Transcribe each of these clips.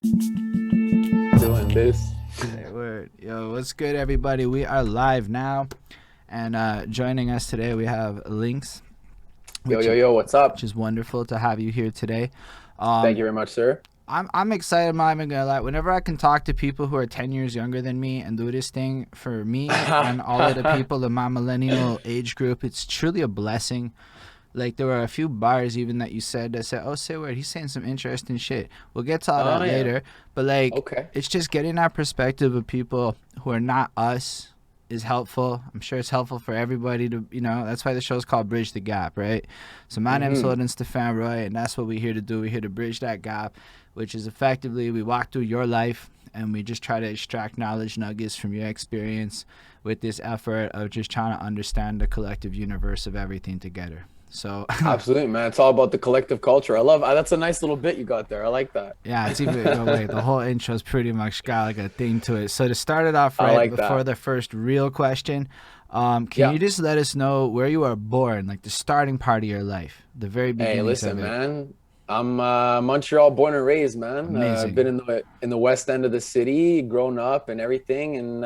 Doing this. Say word. Yo, what's good, everybody? We are live now. And joining us today, we have llynx, Yo, which yo, is, yo, what's up? which is wonderful to have you here today. Thank Um, you very much, sir. I'm excited. I'm not even gonna lie. Whenever I can talk to people who are 10 years younger than me and do this thing for me and all of the people in my millennial age group, it's truly a blessing. Like, there were a few bars even that you said that said, "Oh, say word, he's saying some interesting shit." We'll get to all Oh, that yeah. later. But like, Okay. it's just getting that perspective of people who are not us is helpful. I'm sure it's helpful for everybody to, that's why the show's called Bridge the Gap, right? So my name's Mm-hmm. Holden Stephan Roy, and that's what we're here to do. We're here to bridge that gap, which is effectively we walk through your life and we just try to extract knowledge nuggets from your experience with this effort of just trying to understand the collective universe of everything together. So Absolutely, man. It's all about the collective culture. I love that's a nice little bit you got there. I like that. yeah, it's even no way. The whole intro's pretty much got like a thing to it. So to start it off I right like before that. the first real question, can Yeah. you just let us know where you were born, like the starting part of your life, the very Hey, beginnings of listen, it? man. I'm Montreal born and raised, man. I've been Amazing, in the west end of the city, grown up and everything, and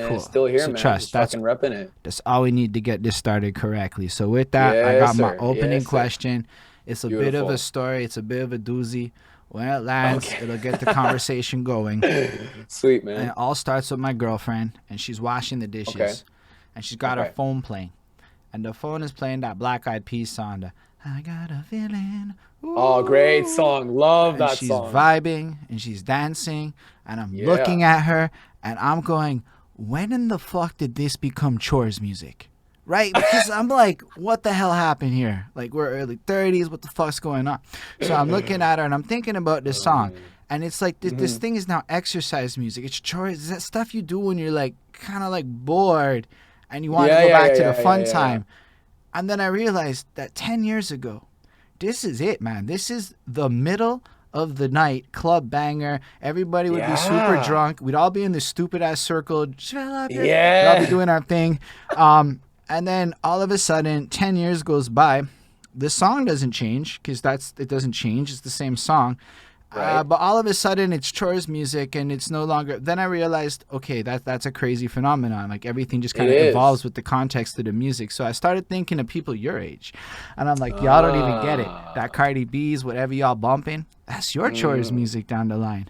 cool. still here, So man. trust Just that's fucking repping it. that's all we need to get this started correctly. So with that, I Yes, got my sir. opening Yes, sir. question. It's a bit of a Beautiful. story. It's a bit of a doozy. When it lands, Okay. it'll get the conversation going. Sweet, And man. it all starts with my girlfriend, and she's washing the Okay. dishes, and she's got her Okay. phone playing, and the phone is playing that Black Eyed Peas song, the "I Got a Feeling," Oh, great ooh, song. Love and that she's song. vibing and she's dancing, and I'm Yeah. looking at her, and I'm going, when in the fuck did this become chores music? Right? Because I'm like, what the hell happened here? Like, we're early 30s. What the fuck's going on? So I'm looking at her and I'm thinking about this song. Um, And it's like this mhm. thing is now exercise music. It's chores. It's that stuff you do when you're like kind of like bored and you want to Yeah, go yeah, back yeah, to the yeah, yeah, fun yeah, yeah. time. And then I realized that 10 years ago, this is it, man. This is the middle of the night club banger. Everybody would be super Yeah. drunk. We'd all be in this stupid ass circle. Fill up your. We'd all be Yeah. doing our thing. And then all of a sudden, 10 years goes by. The song doesn't change because it doesn't change. It's the same song. Right. But all of a sudden, it's chores music, and it's no longer. Then I realized, okay, that's a crazy phenomenon. Like everything just It kind of evolves is. with the context of the music. So I started thinking of people your age, and I'm like, y'all don't even get it. That Ah. Cardi B's, whatever y'all bumping, that's your chores Mm. music down the line.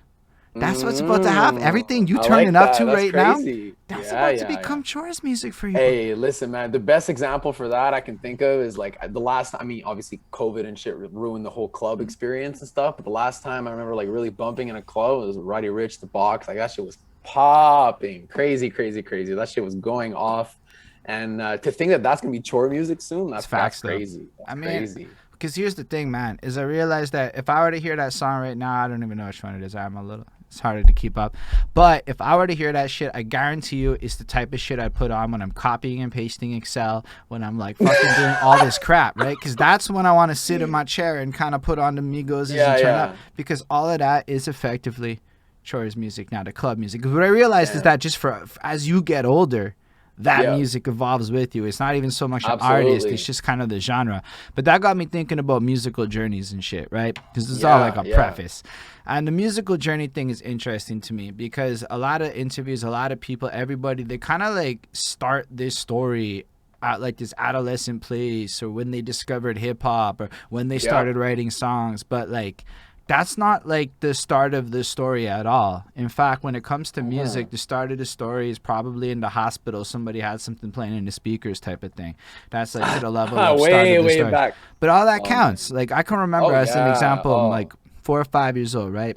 That's what's about to happen. Everything Mm. you I turning like up that. to That's right now, crazy. that's Yeah, about to yeah, yeah. become chores music for you. Hey, listen, man. The best example for that I can think of is like the last time. I mean, obviously, COVID and shit ruined the whole club experience and stuff. But the last time I remember like really bumping in a club was Roddy Rich, the box. Like that shit was popping, crazy, crazy, crazy. That shit was going off. And to think that that's gonna be chore music soon, It's that's facts though. crazy. I That's mean, crazy. because here's the thing, man, is I realized that if I were to hear that song right now, I don't even know which one it is. I'm a little. It's harder to keep up. But if I were to hear that shit, I guarantee you it's the type of shit I'd put on when I'm copying and pasting Excel, when I'm like fucking doing all this crap, right? Because that's when I want to sit in my chair and kind of put on the Migos and Yeah, turn up. yeah. Because all of that is effectively chores music now, the club music. Because what I realized is that Damn. just as you get older, that Yeah, music evolves with you. It's not even so much an artist, it's absolutely. just kind of the genre. But that got me thinking about musical journeys and shit, right? Because this is all like Yeah, a yeah. preface. And the musical journey thing is interesting to me because a lot of interviews, a lot of people, everybody, they kind of like start this story at like this adolescent place or when they discovered hip hop or when they Yep. started writing songs. But like, that's not like the start of the story at all. In fact, when it comes to music, Uh-huh. the start of the story is probably in the hospital. Somebody had something playing in the speakers, type of thing. That's like to the level of start Way, of the way story. back. But all that Oh man. counts. Like I can remember Oh as an yeah. example, I'm like Oh, 4 or 5 years old, right?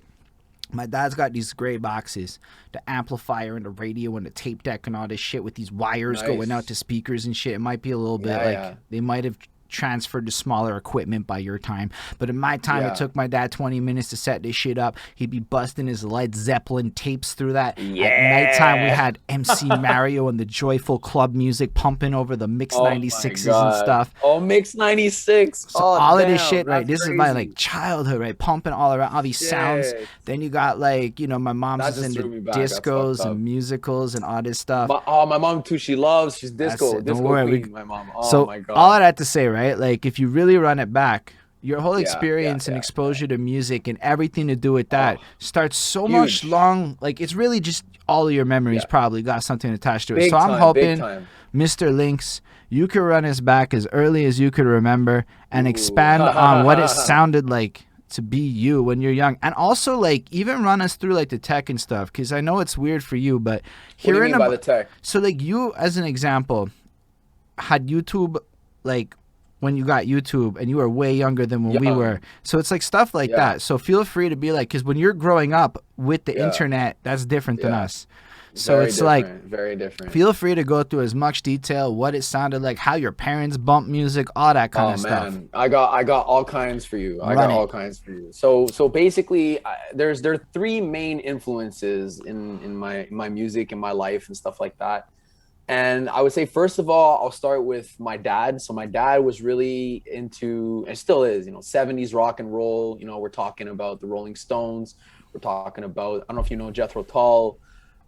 My dad's got these gray boxes, the amplifier and the radio and the tape deck and all this shit with these wires going out to nice. speakers and shit. It might be a little bit Yeah, like yeah. they might have transferred to smaller equipment by your time. But in my time, it Yeah. took my dad 20 minutes to set this shit up. He'd be busting his Led Zeppelin tapes through that. At nighttime, we Yeah. had MC Mario and the joyful club music pumping over the Mix Oh my 96s and God. stuff. Oh, Mix 96. So Oh, all of this damn. shit, right? That's This is my like crazy. childhood, right? Pumping all around all these sounds. Shit. Then you got like, my mom's That is just into threw me back. That's fucked discos up. and musicals and all this stuff. My mom too. She's That's disco, it. Don't disco worry. queen. My mom. Oh So my all God. of that to say, right? Like if you really run it back, Your whole Yeah, yeah, experience and yeah. exposure to music and everything to do with that Oh, starts so much huge. long. Like it's really just all of your memories Yeah. probably got something attached to it. So Big I'm time, big hoping, time. Mr. Lynx, you could run us back as early as you could remember and Ooh. expand on what it sounded like to be you when you're young, and also like even run us through like the tech and stuff, because I know it's weird for you, but What do you hearing mean by about, the tech? so like you as an example had YouTube like when you got YouTube and you were way younger than when we were. Young. So it's like stuff like Yeah, that. So feel free to be like, because when you're growing up with the yeah, internet, that's different than yeah. us. So Very it's like, different. Very different. feel free to go through as much detail, what it sounded like, how your parents bump music, all that kind Oh of stuff. man, I got all kinds for you. I Run got it. all kinds for you. So basically, there are three main influences in my music and my life and stuff like that. And I would say, first of all, I'll start with my dad. So my dad was really into, and still is, 70s rock and roll. We're talking about the Rolling Stones. We're talking about, I don't know if you know Jethro Tull.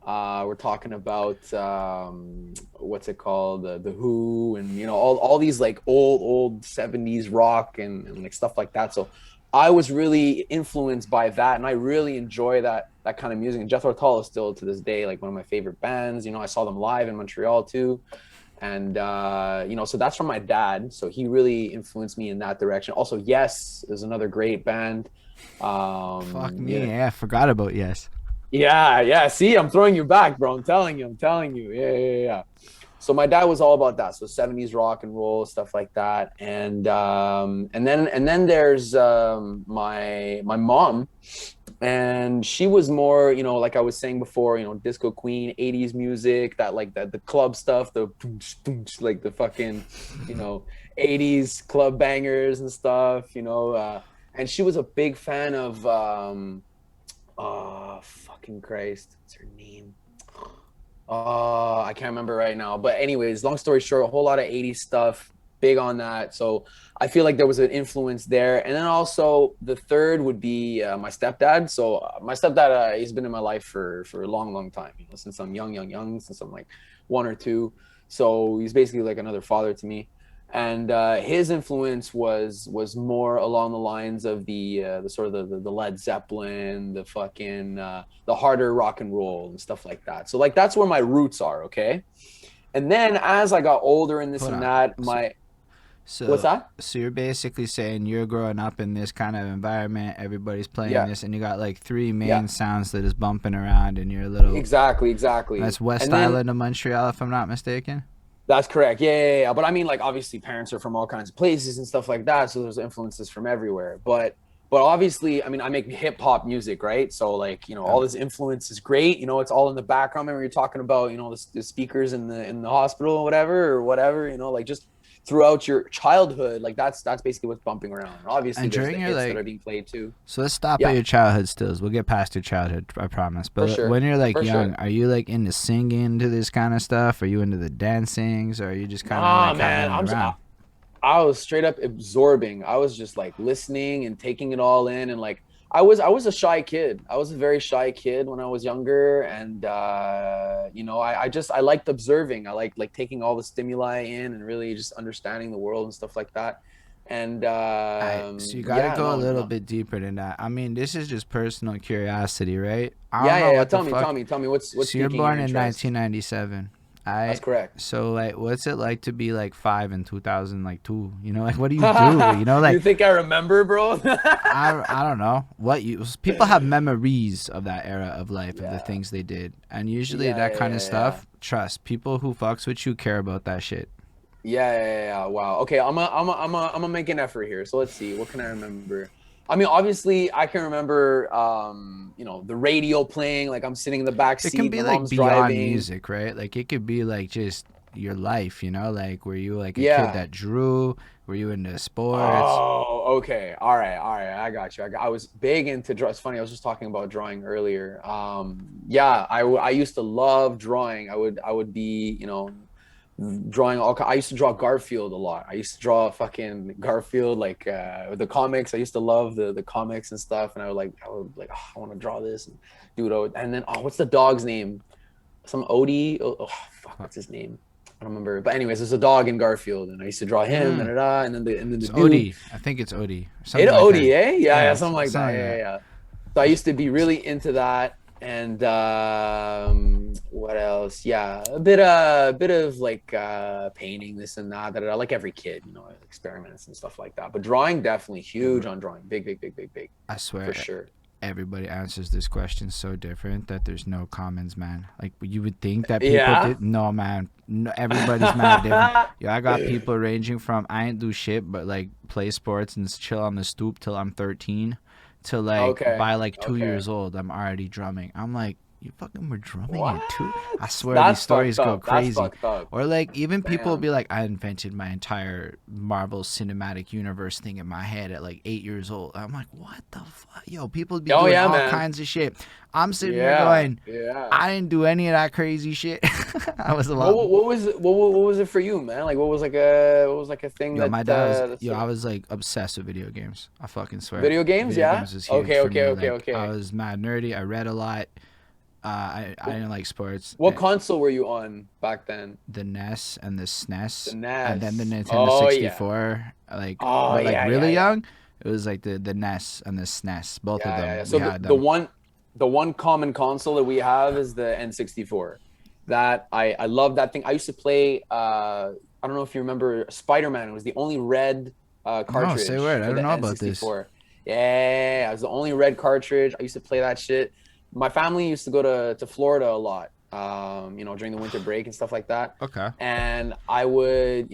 We're talking about what's it called, the Who, and all these like old 70s rock and like stuff like that. So I was really influenced by that, and I really enjoy that kind of music. And Jethro Tull is still to this day like one of my favorite bands. I saw them live in Montreal too, and so that's from my dad. So he really influenced me in that direction. Also, Yes is another great band. Fuck Um, you me. Yeah, I forgot about Yes. yeah, yeah. See, I'm throwing you back, bro. I'm telling you. I'm telling you. Yeah, yeah, yeah. So my dad was all about that. So 70s rock and roll, stuff like that. And then there's my mom, and she was more, like I was saying before, disco queen, 80s music, that like that the club stuff, the like the fucking, you know, 80s club bangers and stuff, and she was a big fan of oh, fucking Christ. What's her name? I can't remember right now. But anyways, long story short, a whole lot of 80s stuff, big on that. So I feel like there was an influence there. And then also the third would be my stepdad. So my stepdad, he's been in my life for a long, long time, since I'm young, since I'm like one or two. So he's basically like another father to me. And his influence was more along the lines of the sort of the Led Zeppelin, the fucking the harder rock and roll and stuff like that. So like that's where my roots are, okay? And then as I got older and this Hold and on. that, So, my what's so, that? so you're basically saying you're growing up in this kind of environment. Everybody's playing Yeah, this, and you got like three yeah, main sounds that is bumping around in your little. exactly, exactly. That's West And then Island of Montreal, if I'm not mistaken. that's correct. Yeah, yeah, yeah. But I mean, like, obviously, parents are from all kinds of places and stuff like that, so there's influences from everywhere. But obviously, I mean, I make hip hop music, right? So like, all Um, this influence is great. It's all in the background. Remember you're talking about, the speakers in the hospital or whatever. Like just throughout your childhood, like that's basically what's bumping around. And obviously, and there's during the your hits that like, are being played too. so let's stop at Yeah, your childhood stills. We'll get past your childhood, I promise. for But sure, when you're like for young, sure. are you like into singing to this kind of stuff? Are you into the dancings? Or are you just kind of Nah, like man, having it around? I was straight up absorbing. I was just like listening and taking it all in, and like I was a shy kid. I was a very shy kid when I was younger, and I liked observing. I like taking all the stimuli in and really just understanding the world and stuff like that. And I so you got to yeah, go a no, little no, bit deeper than that. I mean, this is just personal curiosity, right? I don't yeah, know yeah, yeah. what the Tell me, fuck. tell me, what's So you're piquing your born in interest? 1997. That's I correct. so like, what's it like to be like 5 in 2000, like two? Like, what do you do? You Like, think I remember, bro? I don't know what you people have memories of that era of life of the Yeah, things they did, and usually yeah, that yeah, kind of yeah, yeah. stuff. Trust people who fucks with you care about that shit. Yeah, yeah, yeah, yeah. Wow. Okay, I'm gonna make an effort here. So let's see. What can I remember? I mean, obviously, I can remember, the radio playing. Like I'm sitting in the back It can seat, be my like mom's beyond driving. music, right? Like it could be like just your life, like were you like a kid Yeah. that drew? Were you into sports? Oh, okay. All right, all right. I got you. I was big into draw. It's funny. I was just talking about drawing earlier. Yeah, I used to love drawing. I would be, drawing I used to draw Garfield a lot. I used to draw fucking Garfield, like the comics. I used to love the comics and stuff, and I would like, oh, I want to draw this and do it. And then, oh, what's the dog's name? Some Odie. Oh, fuck, what's his name? I don't remember. But anyways, there's a dog in Garfield, and I used to draw him, Mm. and then the It's dude. Odie. I think it's Odie or It something like that. ODA, yeah, Yeah, yeah, something like something that. like Yeah, yeah, that. yeah. So I used to be really into that, and what else? Yeah, a bit of like painting, this and that. That I like every kid, experiments and stuff like that. But drawing, definitely huge on drawing, big, big, big, big, big, I for swear, sure. everybody answers this question so different that there's no commons, man. Like you would think that people Yeah. did. No, man. No, everybody's mad different. Yeah, I got people ranging from I ain't do shit but like play sports and chill on the stoop till I'm 13, to like Okay. by like two Okay. years old I'm already drumming. I'm like, you fucking were drumming What? at two? I swear these That's stories fucked go up. That's crazy. fucked up. Or like even people will Damn. be like, I invented my entire Marvel Cinematic Universe thing in my head at like 8 years old. I'm like, what the fuck? Yo, people be Oh doing yeah, all man. kinds of shit. I'm sitting here Yeah. going, Yeah. I didn't do any of that crazy shit. I was a What lot. what was what was it for you, man? Like what was like a thing Yo, that my dad was. that Yo, sort I of was like obsessed with video games. I fucking swear. video games, Video yeah? games was huge Okay, for okay, me. okay, Like I okay. was mad nerdy. I read a lot. I didn't like sports. What console were you on back then? The NES and the The SNES, and then the NES. Nintendo Oh yeah. 64. Like, Oh but like yeah, yeah, really yeah. young, it was like the NES and the SNES. Both of Yeah, yeah, yeah. them, we So had them. the one common console that we have is the N64. That I love that thing. I used to play I don't know if you remember Spider-Man. It was the only red No, say cartridge word. I for don't the know about this. N64. Yeah, it was the only red cartridge. I used to play that shit. My family used to go to Florida a lot, during the winter break and stuff like that. Okay. And I would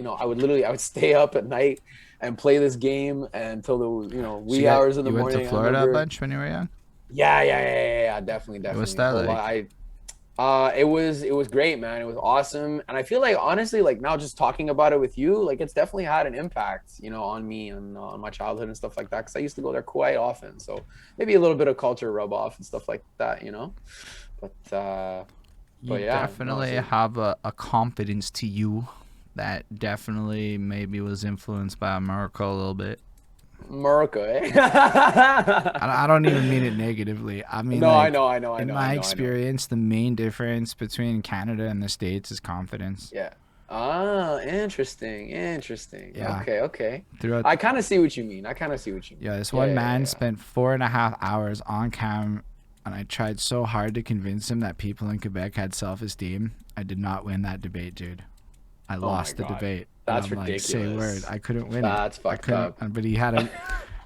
stay up at night and play this game until the So wee hours in the you went to morning. I Florida a remember. bunch when you were young. Yeah, yeah, yeah, yeah, yeah, definitely, What's definitely. that Well, like? it was great, man. It was awesome, and I feel like honestly, like now just talking about it with you, like it's definitely had an impact, on me and on my childhood and stuff like that. Because I used to go there quite often, so maybe a little bit of culture rub off and stuff like that. But You yeah, no, definitely so have a confidence to you that definitely maybe was influenced by America a little bit. America, eh? I don't even mean it negatively. I mean, No, I like, know, I know, I in know, I my know, I know. experience, the main difference between Canada and the States is confidence. Yeah. Ah, interesting, interesting. Yeah. Okay, okay. Throughout, I kind of see what you mean. I kind of see what you mean. yeah, this Yeah, one yeah, man yeah. spent 4.5 hours on cam, and I tried so hard to convince him that people in Quebec had self-esteem. I did not win that debate, dude. I Oh my lost the God. debate. And That's I'm like, say word. ridiculous. I couldn't win it. That's I fucked couldn't. up. But he had a.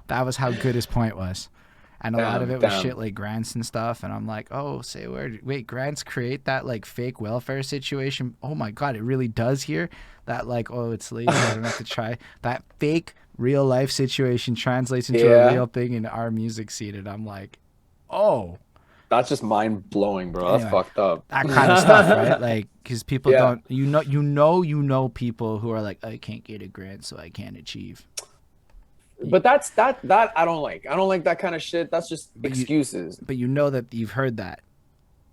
That was how good his point was. And a lot of Damn, it was shit damn. like grants and stuff. And I'm like, oh, say word. Wait, grants create that like fake welfare situation. Oh my God, it really does here. That like, oh, it's lazy. I don't have to try. That fake real life situation translates into a Yeah, real thing in our music scene. And I'm like, oh, that's just mind blowing, bro. That's anyway, fucked up. that kind of stuff, right? Like, because people Yeah, don't, people who are like, I can't get a grant, so I can't achieve. but that I don't like. I don't like that kind of shit. That's just But you, excuses. but you know that you've heard that.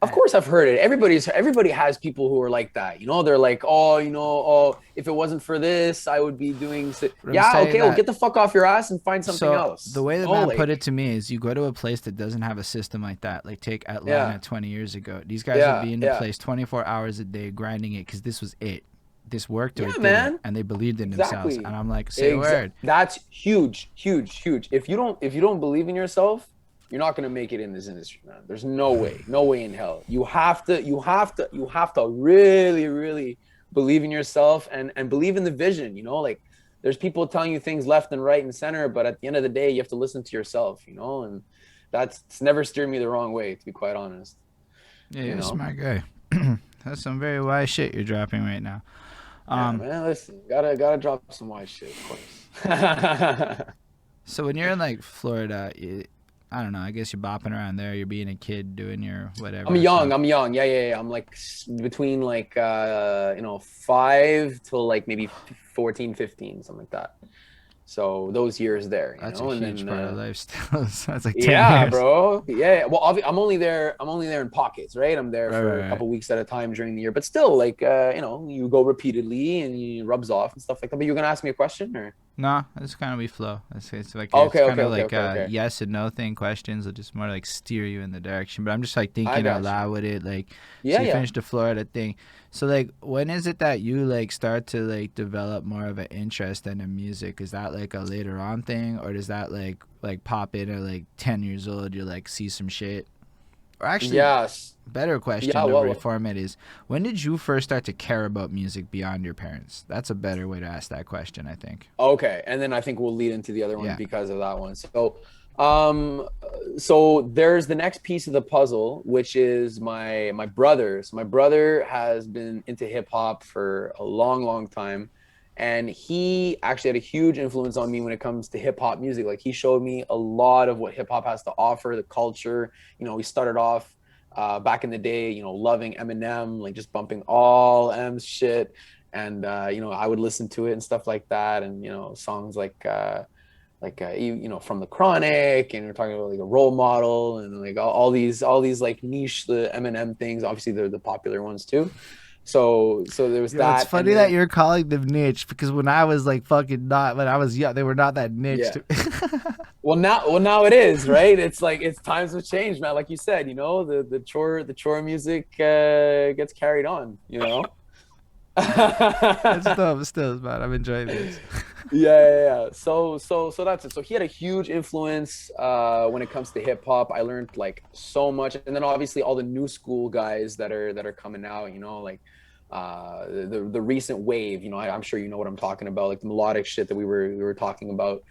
Of course, I've heard it. Everybody has people who are like that. They're like, oh, if it wasn't for this, I would be doing. But I'm Yeah, saying okay, well, that. get the fuck off your ass and find something So else. the way the man put it Like, to me is, you go to a place that doesn't have a system like that. Like take yeah, Atlanta 20 years ago. These guys would yeah, be in the yeah, place 24 hours a day grinding it because this was it. This worked or yeah, it didn't, man. and they believed in themselves. Exactly. And I'm like, say a word. That's huge, huge, huge. If you don't believe in yourself, you're not gonna make it in this industry, man. There's no way, no way in hell. You have to really, really believe in yourself and believe in the vision. Like there's people telling you things left and right and center, but at the end of the day, you have to listen to yourself. And it's never steered me the wrong way, to be quite honest. Yeah, You you're a know. smart guy. That's some very wise shit you're dropping right now. Yeah, Um, man. Listen, gotta drop some wise shit, of course. so when you're in like Florida, I don't know. I guess you're bopping around there. You're being a kid doing your I'm whatever. young. So I'm young. Yeah, yeah, yeah. I'm like between like 5 till like maybe 14, 15, something like that. So those years there, that's a and huge then part of life still. So that's like 10 yeah, years. bro. Yeah. Well, I'm only there. I'm only there in pockets, right? I'm there Right, for right, a right. couple weeks at a time during the year, but still, like, you go repeatedly and you rubs off and stuff like that. But you're gonna ask me a question, or No, it's kind of we flow. It's like it's Okay, kind okay, of okay, like okay, a okay. yes and no thing. Questions will just more like steer you in the direction. But I'm just like I thinking out got you. loud with it. Like, so Yeah, you yeah. finished the Florida thing. So like, when is it that you like start to like develop more of an interest in the music? Is that like a later on thing, or does that like pop in at like 10 years old? You like see some shit, or actually, Yes. better Yeah, question to what? reform it is, when did you first start to care about music beyond your parents? That's a better way to ask that question, I think. Okay, and then I think we'll lead into the other one Yeah. because of that one. Um, so there's the next piece of the puzzle, which is my brother. So my brother has been into hip hop for a long, long time, and he actually had a huge influence on me when it comes to hip hop music. Like he showed me a lot of what hip hop has to offer, the culture. We started off back in the day, loving Eminem, like just bumping all M's shit and I would listen to it and stuff like that, and songs from the Chronic, and we're talking about like a role model, and like all these like niche the Eminem things. Obviously, they're the popular ones too. So there was Yo, it's that, and funny that then you're calling them niche because when I was like fucking not when I was young, they were not that niche. yeah. Well now it is, right? It's like it's times have changed, man. Like you said, the chore music gets carried on. It's dope still, man. I'm enjoying this. Yeah. So that's it. So he had a huge influence when it comes to hip hop. I learned like so much, and then obviously all the new school guys that are coming out. The recent wave. I'm sure you know what I'm talking about, like the melodic shit that we were talking about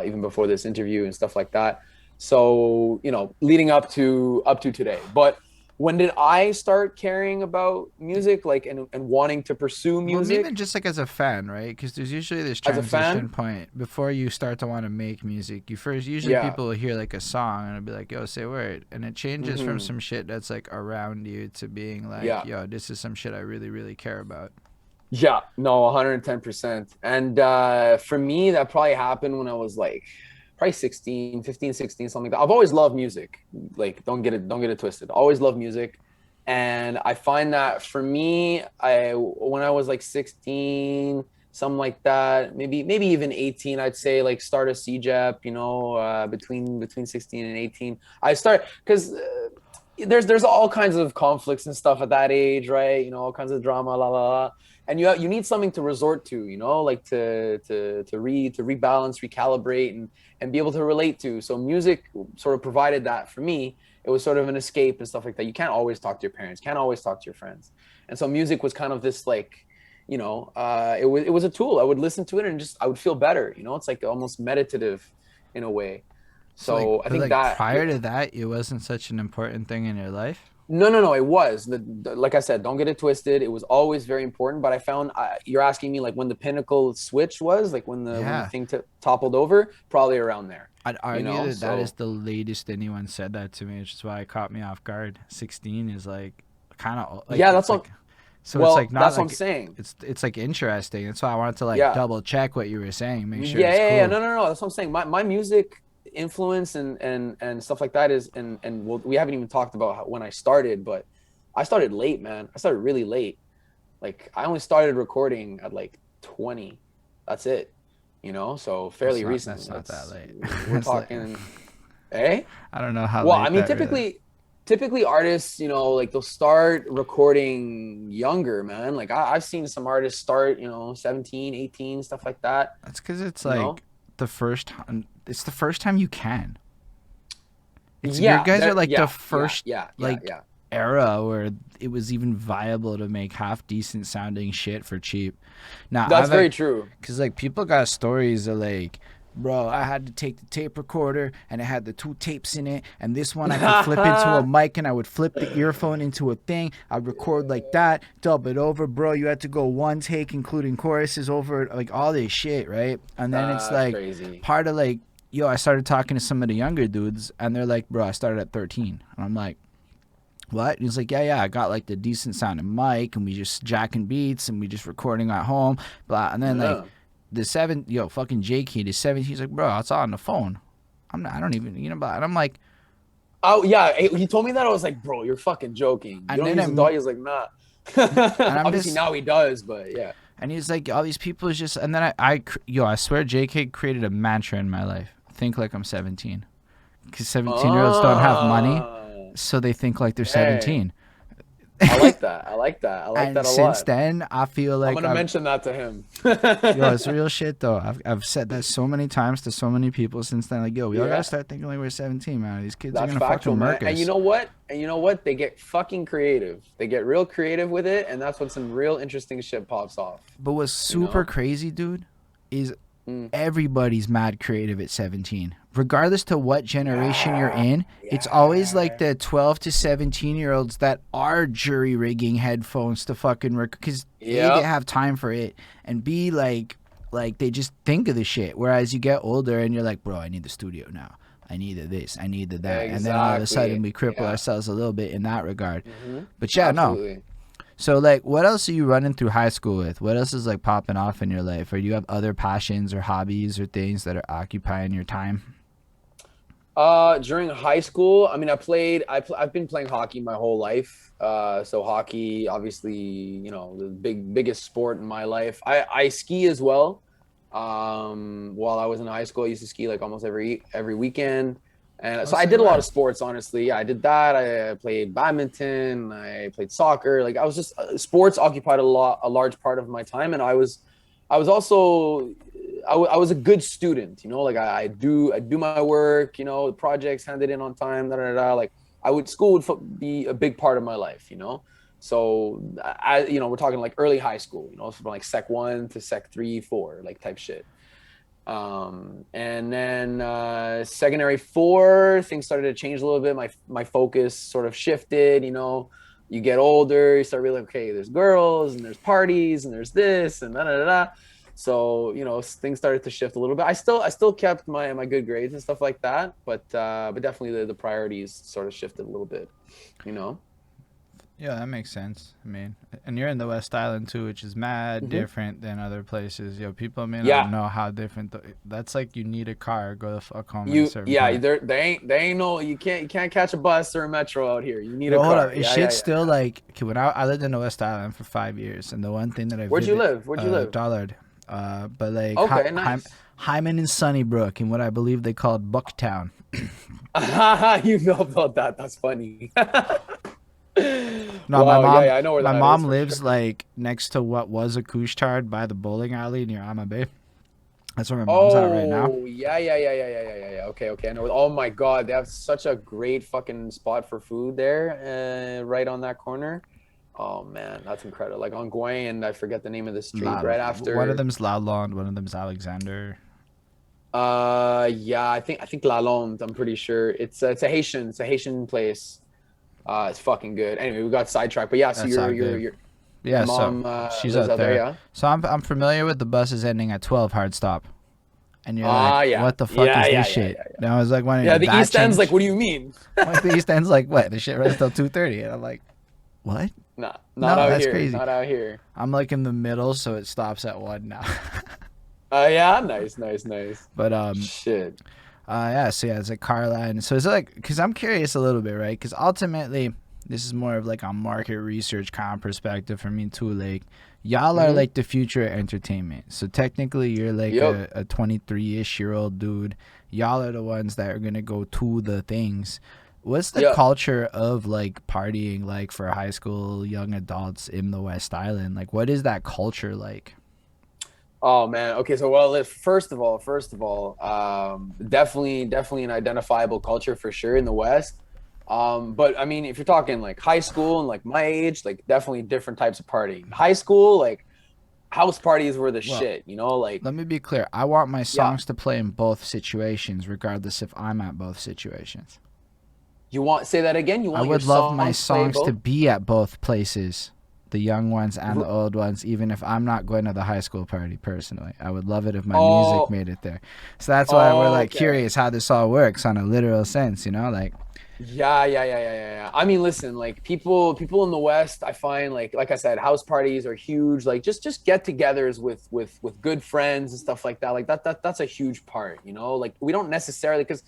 even before this interview and stuff like that. So leading up to today, but. When did I start caring about music, like and wanting to pursue Well, even music just like as a fan, right? Because there's usually this as a transition fan? point before you start to want to make music. You first usually Yeah. people will hear like a song and it'll be like, "Yo, say word," and it changes from Hmm. some shit that's like around you to being like, Yeah. "Yo, this is some shit I really, really care about." Yeah. No, 110%. And for me, that probably happened when I was like probably 16, 15, 16, something like that. I've always loved music. Like, don't get it twisted. Always loved music. And I find that for me, when I was like 16, something like that, maybe even 18, I'd say like start a CJEP, between 16 and 18. I start because there's all kinds of conflicts and stuff at that age, right? All kinds of drama, la la la, and you need something to resort to, like to rebalance, recalibrate, and be able to relate to. So music sort of provided that for me. It was sort of an escape and stuff like that. You can't always talk to your parents, can't always talk to your friends, and so music was kind of this like it was a tool. I would listen to it and just I would feel better. It's like almost meditative in a way. So like, So I but think like that prior to that, it wasn't such an important thing in your life. no, no, no. It was like I said, don't get it twisted. It was always very important. But I found you're asking me like when the pinnacle switch was, like when the Yeah, thing toppled over, probably around there. I'd argue that that is So the latest anyone said that to me, which is why it caught me off guard. 16 is like kind of like yeah, it's that's what. like so it's like Well, not that's what I'm like saying. it's like interesting. That's why I wanted to like Yeah, double check what you were saying, make sure yeah, it's yeah, yeah. cool. No, no, no. That's what I'm saying. My music influence and stuff like that is and we haven't even talked about when I started, but I started late, man. I started really late. Like I only started recording at like 20. That's it. So fairly recent. That's not that late. We're It's like talking, eh? I don't know how Well, I late mean, that really. typically artists, like they'll start recording younger, man. Like I've seen some artists start, 17, 18, stuff like that, That's because it's you know? like the first time. It's the first time you can. It's your Yeah, guys are there, like the yeah, yeah, first yeah, yeah, like yeah. era where it was even viable to make half decent sounding shit for cheap. Now That's I've very like, true. cause like people got stories of like, bro, I had to take the tape recorder and it had the two tapes in it, and this one I could flip into a mic and I would flip the earphone into a thing. I'd record like that, dub it over, bro. You had to go one take, including choruses over like all this shit, right? And then it's That's like crazy. part of like, yo, I started talking to some of the younger dudes and they're like, bro, I started at 13. And I'm like, what? And he's like, yeah, I got like the decent sounding mic and we just jacking beats and we just recording at home, blah. And then like Yeah. fucking Jake, he is 17. He's like, bro, it's all on the phone. I don't even, blah. And I'm like, Oh yeah, he told me that. I was like, bro, you're fucking joking. You and don't then use the I'm, dog. He's like, nah. and I'm Obviously just, now he does, but yeah. And he's like, all these people is just, and then I swear JK created a mantra in my life. Think like I'm 17. Because 17-year-olds don't have money, Ah, so they think like they're dang. 17. I like that. I like that. I like And that a since lot. then, I feel I'm like gonna I've, mention that to him. yo, it's real shit though. I've said that so many times to so many people since then. Like, yo, we all gotta Yeah, start thinking like we're 17, man. These kids are that's gonna fucking factual, man. murk And you us. know what? And you know what? They get fucking creative. They get real creative with it, and that's when some real interesting shit pops off. But what's You super know? crazy, dude, is Mm. everybody's mad creative at 17. Regardless to what generation you're Yeah, in, it's always like yeah, the 12 to 17-year-olds that are jury rigging headphones to fucking record, because A, they yep, have time for it, and B, like they just think of the shit. Whereas you get older and you're like, bro, I need the studio now. I needed this. I needed that. And then all of a sudden exactly. we cripple Yeah, ourselves a little bit in that regard. But yeah, no. absolutely. So like, what else are you running through high school with? What else is like popping off in your life? Or do you have other passions or hobbies or things that are occupying your time? During high school, I mean, I've been playing hockey my whole life. So hockey, obviously, you know, the biggest sport in my life. I ski as well. While I was in high school, I used to ski like almost every weekend. And Oh, so I say did a lot of less. sports, honestly. Yeah, I did that. I played badminton, I played soccer. Like I was just sports occupied a large part of my time. And I was also I was a good student, you know, like I do my work, you know, the projects handed in on time, da, da, da. Like school would be a big part of my life, you know. So you know, we're talking like early high school, you know, from like sec one to sec three, four, like type shit. And then secondary four, things started to change a little bit. My focus sort of shifted, you know. You get older, you start really okay, there's girls and there's parties and there's this and da da da. Da. So, you know, things started to shift a little bit. I still kept my good grades and stuff like that, but definitely the priorities sort of shifted a little bit, you know. Yeah, that makes sense. I mean, and you're in the West Island too, which is mad Hmm. different than other places. Yo, people may not Yeah, know how different. That's like you need a car, go the fuck home at a certain yeah, point. they ain't no you can't catch a bus or a metro out here. You need a Well, hold up. car. Is Yeah, shit yeah, yeah. still like, okay, when I lived in the West Island for 5 years, and the one thing that I Where'd you vivid, live? Where'd you live? Dollard, but like Okay, nice. Hyman and Sunnybrook, in what I believe they called Bucktown. You know about that. That's funny. No, Wow, yeah, yeah, I know where my that is mom for sure. lives like next to what was a Couche-Tard by the bowling alley near Ama Bay. That's where my mom's at right now. Oh, yeah, yeah, yeah, yeah, yeah, yeah, yeah, yeah. Okay, okay. I know. Oh my God, they have such a great fucking spot for food there, right on that corner. Oh man, that's incredible. Like on Gouin, and I forget the name of the street right One of after. them's Lalonde, one of them's Alexander. Yeah, I think Lalonde. I'm pretty sure it's a Haitian place. It's fucking good. Anyway, we got sidetracked, but yeah. So That's all good. your Yeah, so mom she's lives out out there, there. yeah? So I'm familiar with the buses ending at 12 hard stop. And you're like, Ah, yeah, what the fuck yeah, is yeah, this yeah, shit? yeah, yeah. And I was like, wondering, Yeah, did the that East End's like, change? what do you mean? Like the East End's like, what? The shit runs till 2:30. And I'm like, what? Nah, not No, out that's here, crazy. not out here. I'm like in the middle, so it stops at 1 now. Yeah, nice, nice, nice. But Shit. yeah, so yeah, it's a car line. So it's like, because I'm curious a little bit, right? Because ultimately, this is more of like a market research kind of perspective for me too. Like, y'all are Hmm. like the future of entertainment. So technically, you're like Yep, a 23-ish year old dude. Y'all are the ones that are gonna go to the things. What's the yep. culture of like partying like for high school young adults in the West Island? Like, what is that culture like? Oh man. Okay, so well, first of all, definitely an identifiable culture for sure in the West. But I mean, if you're talking like high school and like my age, like definitely different types of partying. High school, like house parties were the Well, shit, you know, like let me be clear. I want my yeah. songs to play in both situations, regardless if I'm at both situations. You want say that again? You I want your would love my songs to play songs to both? be at both places, the young ones and the R- old ones, even if I'm not going to the high school party personally. I would love it if my music Oh, made it there. So that's why we're like okay. curious how this all works on a literal sense, you know? Like, Yeah, yeah, yeah, yeah, yeah, yeah. I mean, listen, like people in the West, I find like I said, house parties are huge. Like just get-togethers with good friends and stuff like that. Like that's a huge part, you know? Like we don't necessarily because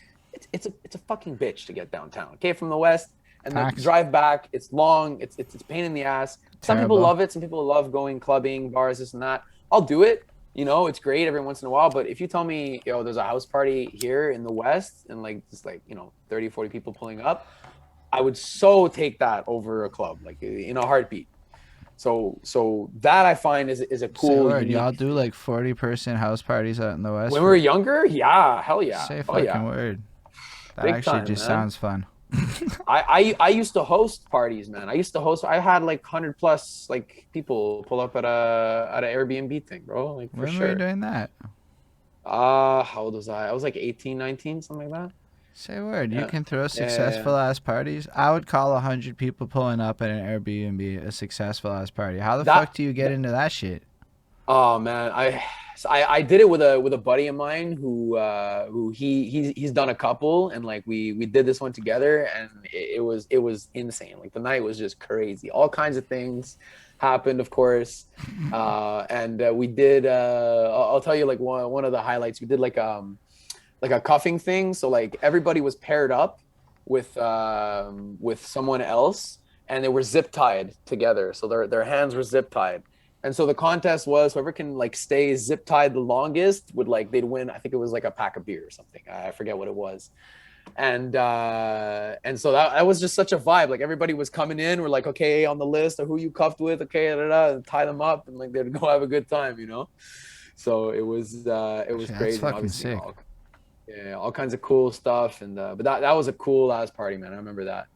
it's a fucking bitch to get downtown. Okay, from the West, and the Facts. drive back, it's long, it's a pain in the ass. Some people Terrible. love it, some people love going clubbing, bars, this and that. I'll do it. You know, it's great every once in a while, but if you tell me, yo, there's a house party here in the West and like just like, 30, 40 people pulling up, I would so take that over a club, like in a heartbeat. So that I find is a Say cool, word. Y'all unique do thing. like 40-person house parties out in the West When we were for. younger, yeah, hell yeah. Say Oh fucking yeah. word. That Big actually time, just man. sounds fun. I used to host parties, man. I had like 100 plus like people pull up at a Airbnb thing, bro. Like for When were you sure. doing that? How old was I? I was like 18, 19, something like that. Say word. You Yeah. can throw Yeah, yeah, yeah. successful ass parties. I would call 100 people pulling up at an Airbnb a successful ass party. How the That, fuck do you get into that shit? oh man, I did it with a buddy of mine who he's done a couple, and like we did this one together, and it was insane. Like the night was just crazy. All kinds of things happened, of course. And we did I'll tell you like one of the highlights. We did like a cuffing thing. So like everybody was paired up with someone else, and they were zip tied together. So their hands were zip tied. And so the contest was whoever can like stay zip tied the longest would like they'd win. I think it was like a pack of beer or something. I forget what it was. And so that was just such a vibe. Like everybody was coming in. We're like, okay, on the list of who you cuffed with, okay, da, da, da, and tie them up, and like they'd go have a good time, you know. So it was Shit, that's crazy, and fucking obviously, sick. yeah, all kinds of cool stuff. And but that was a cool ass party, man. I remember that.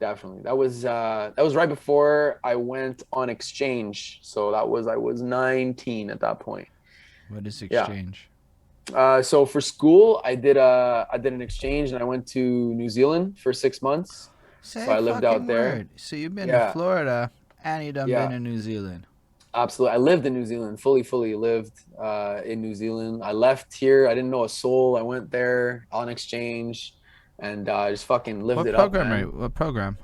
Definitely. That was right before I went on exchange. So I was 19 at that point. What is Yeah. exchange? So for school, I did an exchange and I went to New Zealand for 6 months. So Say I lived out fucking there. word. So you've been to Yeah. Florida and you done been Yeah. to New Zealand. Absolutely. I lived in New Zealand, fully lived in New Zealand. I left here. I didn't know a soul. I went there on exchange and just fucking lived What it up, program? man. Right? What program?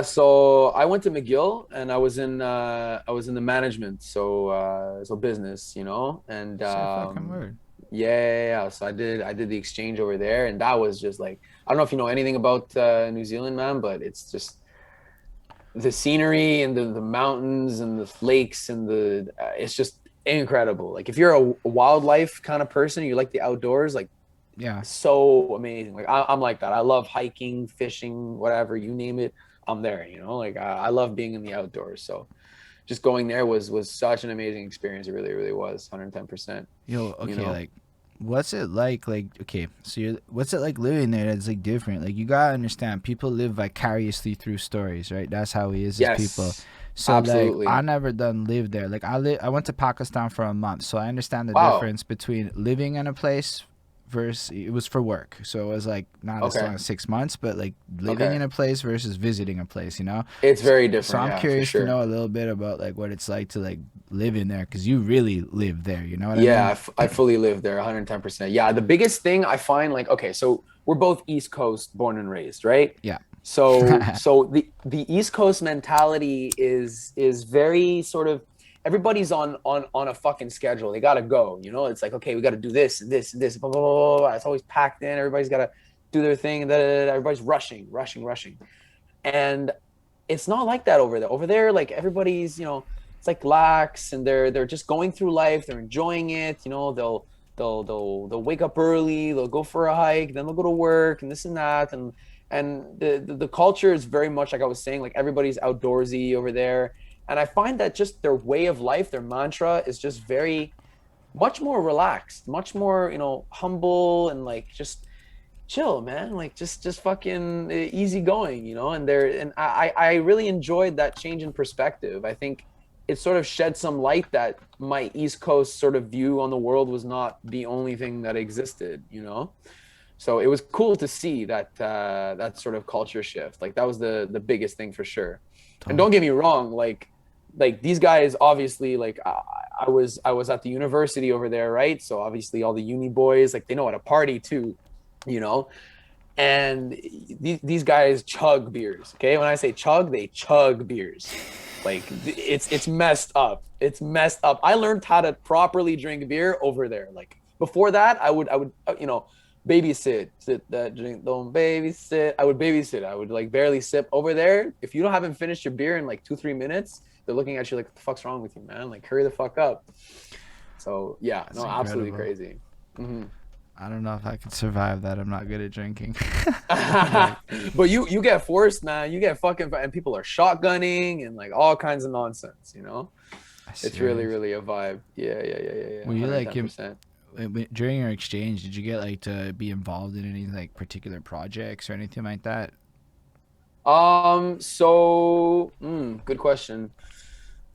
So I went to McGill and I was in the management, so business, and Say fucking word. yeah, yeah, yeah. So I did the exchange over there, and that was just like I don't know if you know anything about New Zealand, man, but it's just the scenery and the mountains and the lakes and the it's just incredible. Like if you're a wildlife kind of person, you like the outdoors, like Yeah. so amazing. Like I'm like that. I love hiking, fishing, whatever you name it. I'm there. Like I love being in the outdoors. So just going there was such an amazing experience. It really, really was 110%. Yo, You okay, know. like, what's it like? Like, okay, so what's it like living there? That's like different. Like, you gotta understand, people live vicariously through stories, right? That's how he is as people. Yes, So like, I absolutely. never done live there. Like, I went to Pakistan for a month, so I understand the Wow. difference between living in a place versus it was for work. So it was like not as long Okay. as 6 months, but like living Okay. in a place versus visiting a place. It's So, very so different. I'm Yeah, for curious to sure. know a little bit about like what it's like to like live in there because you really live there. You know what I Yeah, mean? I fully live there 110%. Yeah, the biggest thing I find like okay, so we're both East Coast born and raised, right? Yeah. So the East Coast mentality is very sort of everybody's on a fucking schedule. They gotta go, It's like, okay, we gotta do this and this and this, blah, blah, blah, blah. It's always packed in. Everybody's gotta do their thing, da, da, da, da. Everybody's rushing, rushing, rushing. And it's not like that over there. Over there, like everybody's, it's like lax and they're just going through life. They're enjoying it. They'll wake up early. They'll go for a hike. Then they'll go to work and this and that. And the culture is very much like I was saying. Like everybody's outdoorsy over there. And I find that just their way of life, their mantra is just very much more relaxed, much more humble and like just chill, man. Like just fucking easy going, and I really enjoyed that change in perspective. I think it sort of shed some light that my East Coast sort of view on the world was not the only thing that existed. So it was cool to see that sort of culture shift. Like that was the biggest thing for sure. And Tall. don't get me wrong, like these guys obviously like I was at the university over there, right? So obviously all the uni boys like they know how to party too, you know. And these guys chug beers. Okay, when I say chug, they chug beers. Like it's messed up. It's messed up. I learned how to properly drink beer over there. Like before that, I would babysit, sit that drink, don't babysit. I would babysit. I would like barely sip over there. If you don't haven't finished your beer in like 2 3 minutes, they're looking at you like, what the fuck's wrong with you, man? Like, hurry the fuck up. So yeah, That's no, absolutely incredible. crazy. Hmm. I don't know if I could survive that. I'm not good at drinking. Like, But you get forced, man. You get fucking, and people are shotgunning and like all kinds of nonsense. You know, it's really serious. really a vibe. Yeah, yeah, yeah, yeah, yeah. Were you like 110%. during your exchange? Did you get like to be involved in any like particular projects or anything like that? Good question.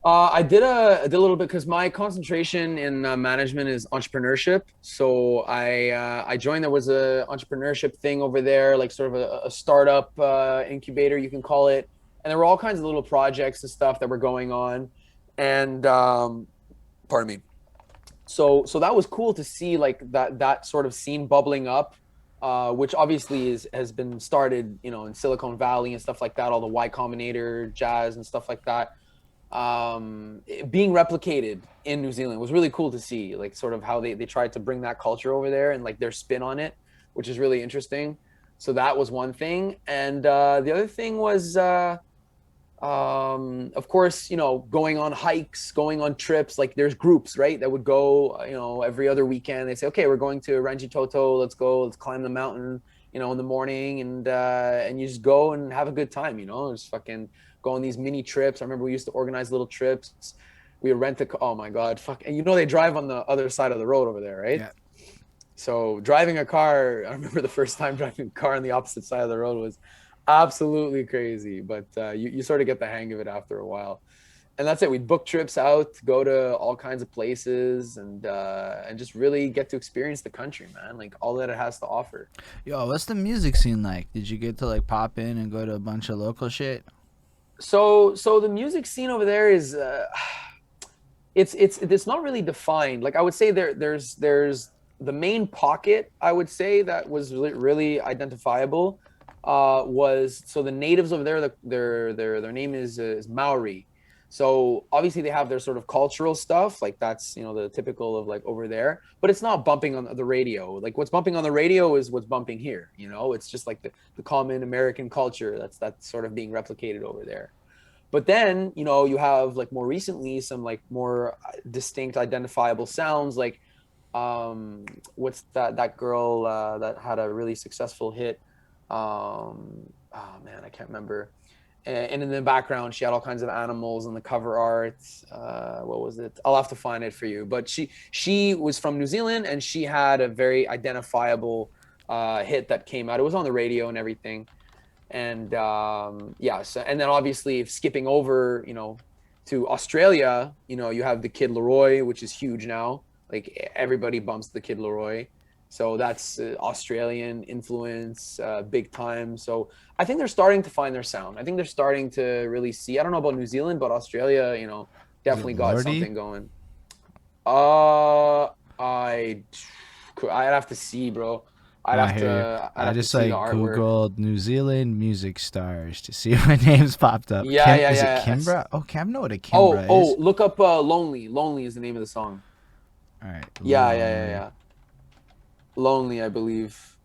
I did a little bit because my concentration in management is entrepreneurship. So I joined. There was a entrepreneurship thing over there, like sort of a startup incubator, you can call it. And there were all kinds of little projects and stuff that were going on. And pardon me. So that was cool to see like that sort of scene bubbling up, which obviously is has been started, in Silicon Valley and stuff like that, all the Y Combinator jazz and stuff like that, being replicated in New Zealand was really cool to see, like sort of how they tried to bring that culture over there and like their spin on it, which is really interesting. So that was one thing, and the other thing was of course, going on hikes, going on trips. Like there's groups, right, that would go, every other weekend. They say, okay, we're going to Rangitoto. Let's go. Let's climb the mountain, in the morning, and you just go and have a good time. Just fucking go on these mini trips. I remember we used to organize little trips. We would rent a. Oh my god, fuck! And they drive on the other side of the road over there, right? Yeah. So driving a car, I remember the first time driving a car on the opposite side of the road was absolutely crazy, but you sort of get the hang of it after a while. And that's it. We'd book trips out, go to all kinds of places, and just really get to experience the country, man. Like all that it has to offer. Yo, what's the music scene like? Did you get to like pop in and go to a bunch of local shit? So the music scene over there is it's not really defined. Like I would say there's the main pocket, I would say, that was really identifiable, was so the natives over there, their name is Maori. So obviously they have their sort of cultural stuff, like that's the typical of like over there, but it's not bumping on the radio. Like what's bumping on the radio is what's bumping here. It's just like the common American culture that's sort of being replicated over there. But then, you have like more recently some like more distinct identifiable sounds, like what's that girl that had a really successful hit? Oh man, I can't remember. And in the background, she had all kinds of animals in the cover art. What was it? I'll have to find it for you. But she was from New Zealand, and she had a very identifiable hit that came out. It was on the radio and everything. And yeah, so and then obviously skipping over, to Australia, you have the Kid Leroy, which is huge now. Like everybody bumps the Kid Leroy. So that's Australian influence, big time. So I think they're starting to find their sound. I think they're starting to really see. I don't know about New Zealand, but Australia, Is it definitely got Lordy? something going. Uh, I I'd have to see, bro. No, I hear you. I'd I have to just see the like artwork. Googled New Zealand music stars to see what names popped up. Yeah, yeah, Is it yeah. Kimbra? Oh, I know what a Oh, Kimbra oh, is. look up Lonely. Lonely is the name of the song. All right, Yeah, yeah, yeah, lonely. yeah. Lonely, I believe.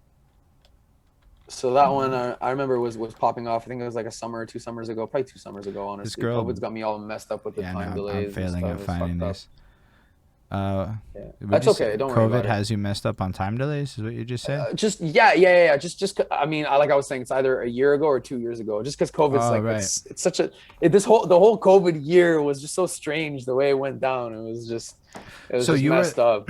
So that one I remember was popping off. I think it was like a summer or 2 summers ago, probably 2 summers ago, This honestly. girl. COVID's got me all messed up with the Yeah, no, time I'm delays and failing stuff. at It's finding fucked up. this. Yeah. Would That's you say okay. Don't worry COVID about it. has you messed up on time delays? Is what you just said? Just yeah, yeah, yeah, yeah. Just I mean, like I was saying, it's either a year ago or 2 years ago. Just because COVID's Oh, like right. it's such a this whole the whole COVID year was just so strange the way it went down. It was So just you were, messed up.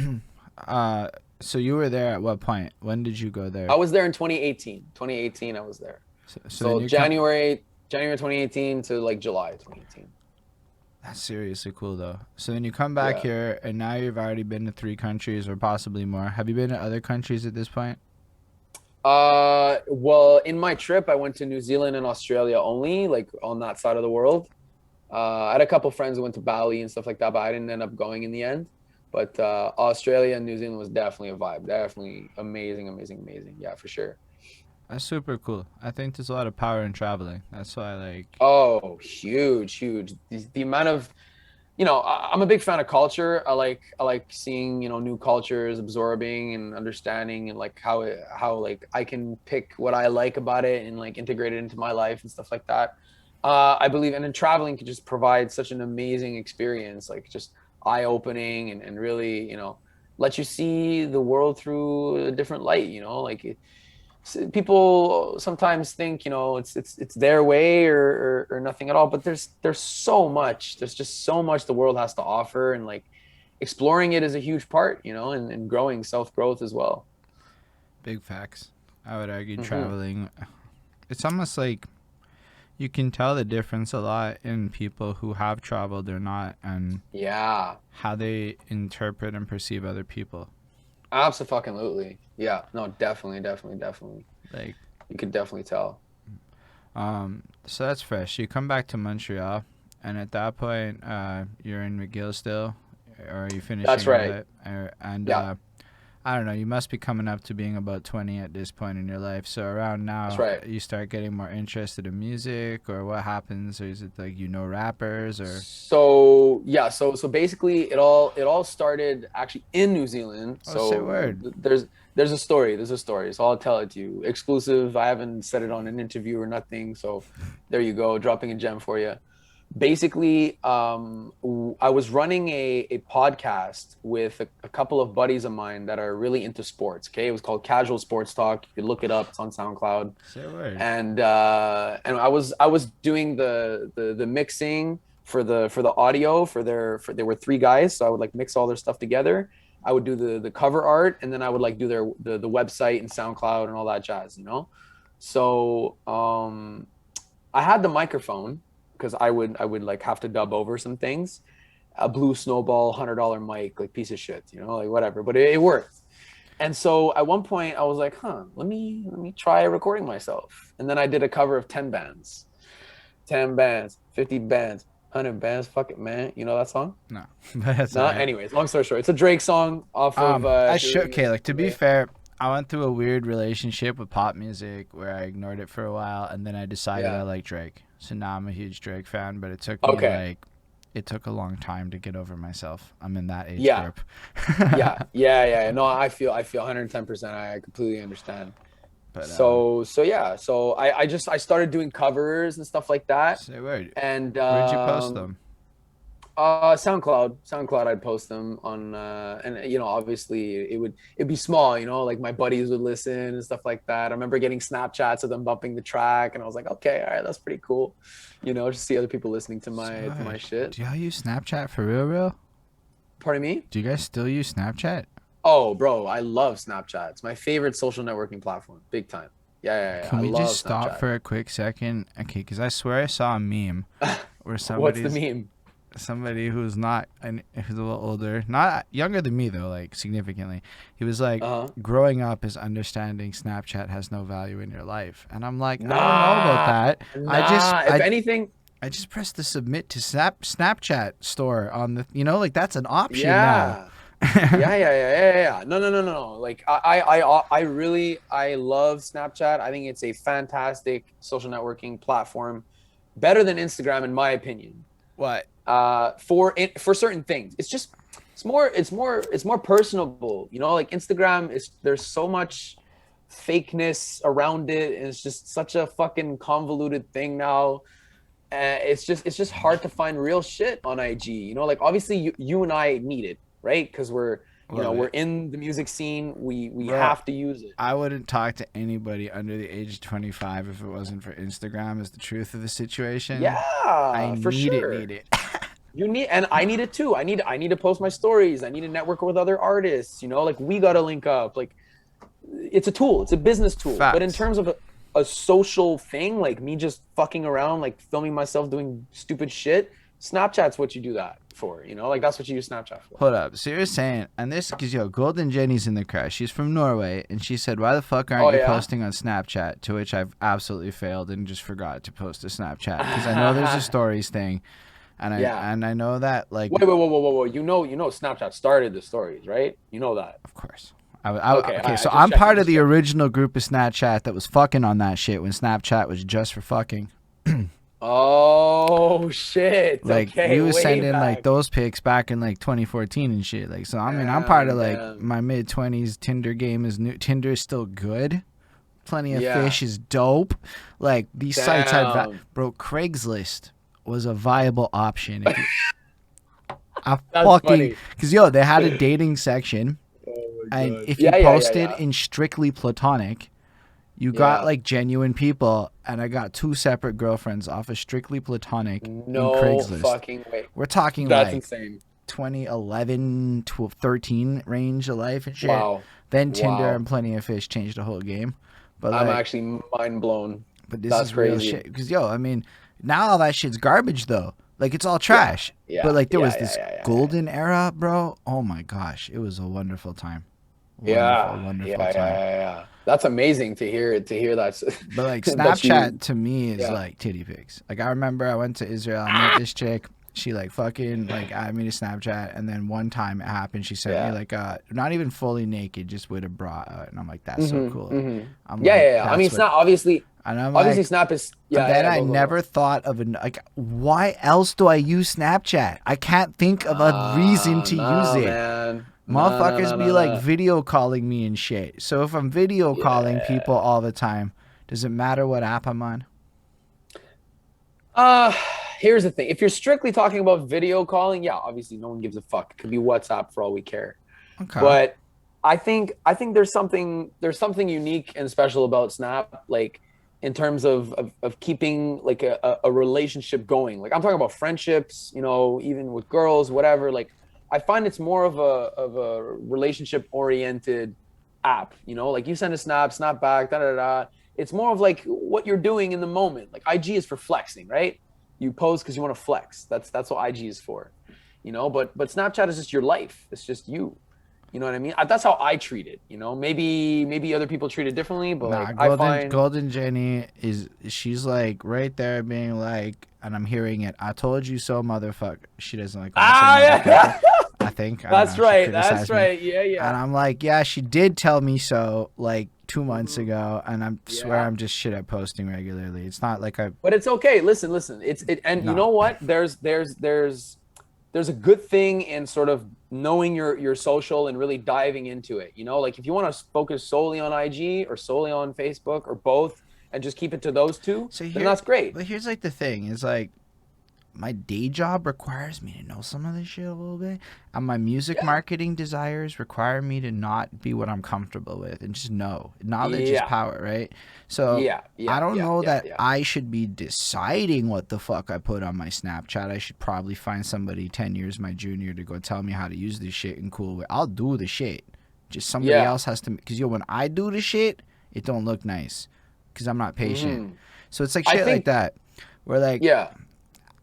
uh, so you were there at what point? When did you go I there? was there in 2018. 2018, I was there. So then So you come. January 2018 to like July 2018. That's seriously cool though. So then you come back Yeah. here, and now you've already been to 3 countries or possibly more. Have you been to other countries at this point? Well, in my trip, I went to New Zealand and Australia only, like on that side of the world. I had a couple friends who went to Bali and stuff like that, but I didn't end up going in the end. But Australia and New Zealand was definitely a vibe. Definitely amazing, amazing, amazing. Yeah, for sure. That's super cool. I think there's a lot of power in traveling. That's why, like, Oh, huge, huge. The amount of I'm a big fan of culture. I like seeing, new cultures, absorbing and understanding, and like how like I can pick what I like about it and like integrate it into my life and stuff like that. I believe, and then traveling can just provide such an amazing experience, like just eye-opening, and really, let you see the world through a different light, like people sometimes think, it's their way, or nothing at all, but there's just so much the world has to offer, and like exploring it is a huge part, and growing self-growth as well. Big facts. I would argue Hmm. traveling. It's almost like you can tell the difference a lot in people who have traveled or not, and Yeah, how they interpret and perceive other people. absolutely. Yeah, no, definitely, definitely, definitely. Like, You could definitely tell. so that's fresh. You come back to Montreal, and at that point, you're in McGill still, or are you That's finishing up right. it? And Yeah, I don't know. You must be coming up to being about 20 at this point in your life. So around that's now, right. you start getting more interested in music, or what happens? Or is it like rappers, or? So yeah, so basically it all started actually in New Zealand. Oh, say So word. there's a story. So I'll tell it to you. Exclusive. I haven't said it on an interview or nothing. So there you go, dropping a gem for you. Basically, I was running a podcast with a couple of buddies of mine that are really into sports. Okay, it was called Casual Sports Talk. You can look it up. It's on SoundCloud. Say word. And I was doing the mixing for the audio for there were three guys, so I would like mix all their stuff together. I would do the cover art, and then I would like do the website and SoundCloud and all that jazz, So I had the microphone because I would like have to dub over some things. A blue snowball $100 mic, like piece of shit, like whatever, but it worked. And so at one point I was like, let me try recording myself. And then I did a cover of 10 bands. 10 bands, 50 bands, 100 bands, fuck it, man. You know that song? No, but that's No? alright. Anyways, long story short, it's a Drake song off of I If You're should. Living Okay, This like to be Way. fair, I went through a weird relationship with pop music where I ignored it for a while, and then I decided I Yeah. like Drake. So now I'm a huge Drake fan, but Okay. it took a long time to get over myself. I'm in that age Yeah. group. Yeah. Yeah. Yeah. No, I feel 110%. I completely understand. But So yeah. So I started doing covers and stuff like that. say word. And Where'd you post them? SoundCloud, I'd post them on, and obviously it'd be small, like my buddies would listen and stuff like that. I remember getting Snapchats of them bumping the track, and I was like, okay, all right, that's pretty cool, just see other people listening to Say my word. shit. Do y'all use Snapchat for real, real? Pardon me? Do you guys still use Snapchat? Oh, bro, I love Snapchat. It's my favorite social networking platform, big time. Yeah, yeah, yeah. Can I we just love stop Snapchat. for a quick second? Okay, because I swear I saw a meme where What's the meme? somebody who's not who's a little older, not younger than me though, like significantly. He was like, Uh-huh. growing up is understanding Snapchat has no value in your life, and I'm like, I don't know about Nah, that. I just nah. If I anything, I just pressed the submit to Snapchat store on the like that's an option now. yeah. Yeah, yeah, yeah, yeah, yeah. No, no, no, no, no. Like I love Snapchat. I think it's a fantastic social networking platform, better than Instagram in my opinion. What? For certain things, it's more personable. Like Instagram is there's so much fakeness around it, and it's just such a fucking convoluted thing now. It's just hard to find real shit on IG. Like obviously you and I need it, right? Because we're you know Love we're it, in the music scene. We bro. have to use it. I wouldn't talk to anybody under the age of 25 if it wasn't for Instagram. Is the truth of the situation. I Yeah, for need it, sure. need it. You need, and I need it too. I need to post my stories. I need to network with other artists. Like we gotta link up. Like it's a tool. It's a business tool. But in Facts. terms of a social thing, like me just fucking around, like filming myself doing stupid shit, Snapchat's what you do that for. Like that's what you use Snapchat for. Hold up. So you're saying, and this because Golden Jenny's in the crowd. She's from Norway, and she said, "Why the fuck aren't Oh you yeah. posting on Snapchat?" To which I've absolutely failed and just forgot to post a Snapchat because I know there's a stories thing, and Yeah. I know that like, Wait, wait, whoa, whoa, whoa, whoa. Snapchat started the stories, right? You know that. of course. Okay, all Okay, right. so Just I'm checking, part of just the checking. original group of Snapchat that was fucking on that shit when Snapchat was just for fucking. Oh shit. Like we Okay, was way sending like back. those pics back in like 2014 and shit. Like, so I mean, I'm part of Damn, like damn. my mid 20s. Tinder game is new. Tinder is still good. Plenty of Yeah. Fish is dope. Like these sites Damn. bro. Craigslist was a viable option if you. I That's fucking funny. because yo, they had a dating section, Oh my and god. if you Yeah, yeah, yeah, posted yeah. in strictly platonic, you got Yeah. like genuine people. And I got two separate girlfriends off of strictly platonic in No Craigslist. fucking way. We're talking That's like insane. 2011 to 13 range of life and shit. Wow. Then Tinder Wow. and Plenty of Fish changed the whole game. But I'm like, actually mind blown. but this That's is real crazy. shit. Because yo, I mean, now all that shit's garbage though. Like it's all Yeah. trash. But Yeah. like there Yeah. was Yeah. this Yeah. Yeah. Yeah. golden era, bro. Oh my gosh, it was a wonderful time. Wonderful, Yeah. Yeah. wonderful Yeah. time. Yeah. Yeah. That's amazing to hear it. To hear that. But like That Snapchat you. to me is Yeah. like titty pics. Like I remember I went to Israel, I met this chick. She like fucking like added me to Snapchat, and then one time it happened. She sent me Yeah. like not even fully naked, just with a bra out, and I'm like, that's so Mm-hmm. cool. Mm-hmm. I'm Yeah. like, Yeah. Yeah. I mean, that's what, Snap. Obviously. and I'm Obviously, like, Snap is. and Yeah. then Yeah. I Go. Go. Go. never thought of an like, why else do I use Snapchat? I can't think of a reason to use Nah, it. man. Nah. Nah. Motherfuckers Nah. be Nah. like Nah. video calling me and shit. So if I'm video calling people Yeah. all the time, does it matter what app I'm on? Uh, Here's the thing. If you're strictly talking about video calling, yeah, obviously no one gives a fuck. It could be WhatsApp for all we care. Okay. But I think there's something unique and special about Snap, like in terms of keeping like a relationship going. Like I'm talking about friendships, even with girls, whatever. Like I find it's more of a relationship oriented app. Like you send a snap back, da da da. It's more of like what you're doing in the moment. Like IG is for flexing, right? You post because you want to flex. That's what IG is for. But Snapchat is just your life. It's just you. You know what I mean? That's how I treat it. Maybe other people treat it differently, but Nah, like I find, Golden Jenny she's like right there being like, and I'm hearing it. I told you so, motherfucker. She doesn't like when I say motherfucker. yeah, I think I don't that's know. She right, that's criticized me, right. Yeah, and yeah, I'm like, yeah, she did tell me so like 2 months hmm ago, and I swear yeah. I'm just shit at posting regularly. It's not like I But it's okay. Listen. And you no. know what? There's a good thing in sort of knowing your social and really diving into it. Like if you want to focus solely on IG or solely on Facebook or both and just keep it to those two, So then here, that's great. but here's like the thing is like my day job requires me to know some of this shit a little bit, and my music Yeah. marketing desires require me to not be what I'm comfortable with and just know knowledge is Yeah. power, right? So Yeah. I Yeah. don't Yeah. know Yeah. that Yeah. I should be deciding what the fuck I put on my Snapchat. I should probably find somebody 10 years my junior to go tell me how to use this shit in cool way. I'll do the shit, just somebody Yeah. else has to, because when I do the shit it don't look nice because I'm not patient. Hmm. So it's like I shit like think, that where like yeah.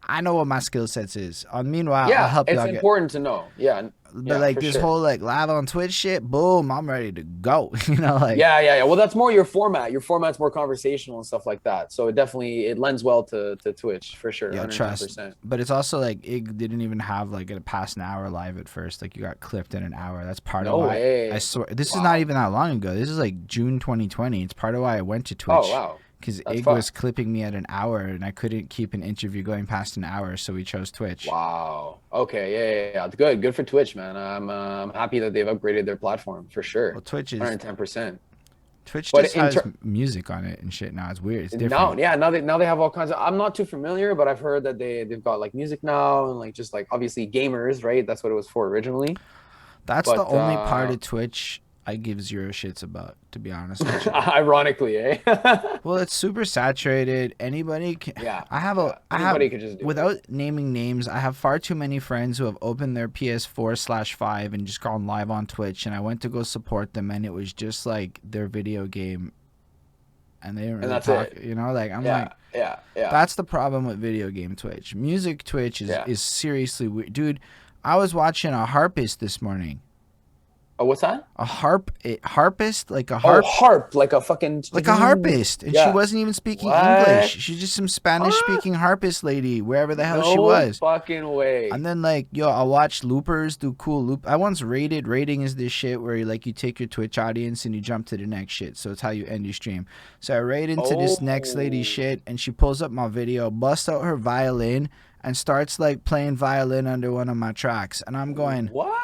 I know what my skill sets is. Meanwhile, I'll Yeah. help It's y'all get. important to know. Yeah. But Yeah, like for this sure. whole like live on Twitch shit, boom, I'm ready to go. Like Yeah, yeah, yeah. Well, that's more your format. Your format's more conversational and stuff like that. So it lends well to Twitch for sure, yeah, trust. 110%. But it's also like it didn't even have like a past an hour live at first. Like you got clipped in an hour. That's part of No why I way. swear this is not Wow. even that long ago. This is like June 2020. It's part of why I went to Oh, Twitch wow. because That's Ig was fucked. clipping me at an hour and I couldn't keep an interview going past an hour, so we chose Twitch. Wow. Okay. Yeah, yeah, yeah. Good. Good for Twitch, man. I'm happy that they've upgraded their platform for Well, sure. Twitch is 110%. Twitch But just in has ter music on it and shit now. It's weird. It's now, different. yeah, now they have all kinds of. I'm not too familiar, but I've heard that they've got like music now and like just like obviously gamers, right? That's what it was for originally. That's the But only part of Twitch I give zero shits about, to be honest with you. ironically, eh? Well, it's super saturated. Anybody can. Yeah, I yeah. have, Anybody could just do it. without naming names, I have far too many friends who have opened their PS4/5 and just gone live on Twitch, and I went to go support them, and it was just like their video game, and they didn't And really that's talk. it. Like I'm Yeah, like, yeah, yeah, that's the problem with video game Twitch. Music Twitch is yeah. is seriously weird, dude. I was watching a harpist this morning. Oh, what's that? harpist, like a Oh, harp, harp, like a fucking like a harpist, and she yeah. wasn't even speaking English. What? She's just some Spanish Huh? speaking harpist lady, wherever the hell she No was. fucking And way. then like yo, I watched loopers do cool loop. I once rated. Rating is this shit where you take your Twitch audience and you jump to the next shit. So it's how you end your stream. So I raid into this next lady Oh, shit, and she pulls up my video, busts out her violin, and starts like playing violin under one of my tracks. And I'm going, what?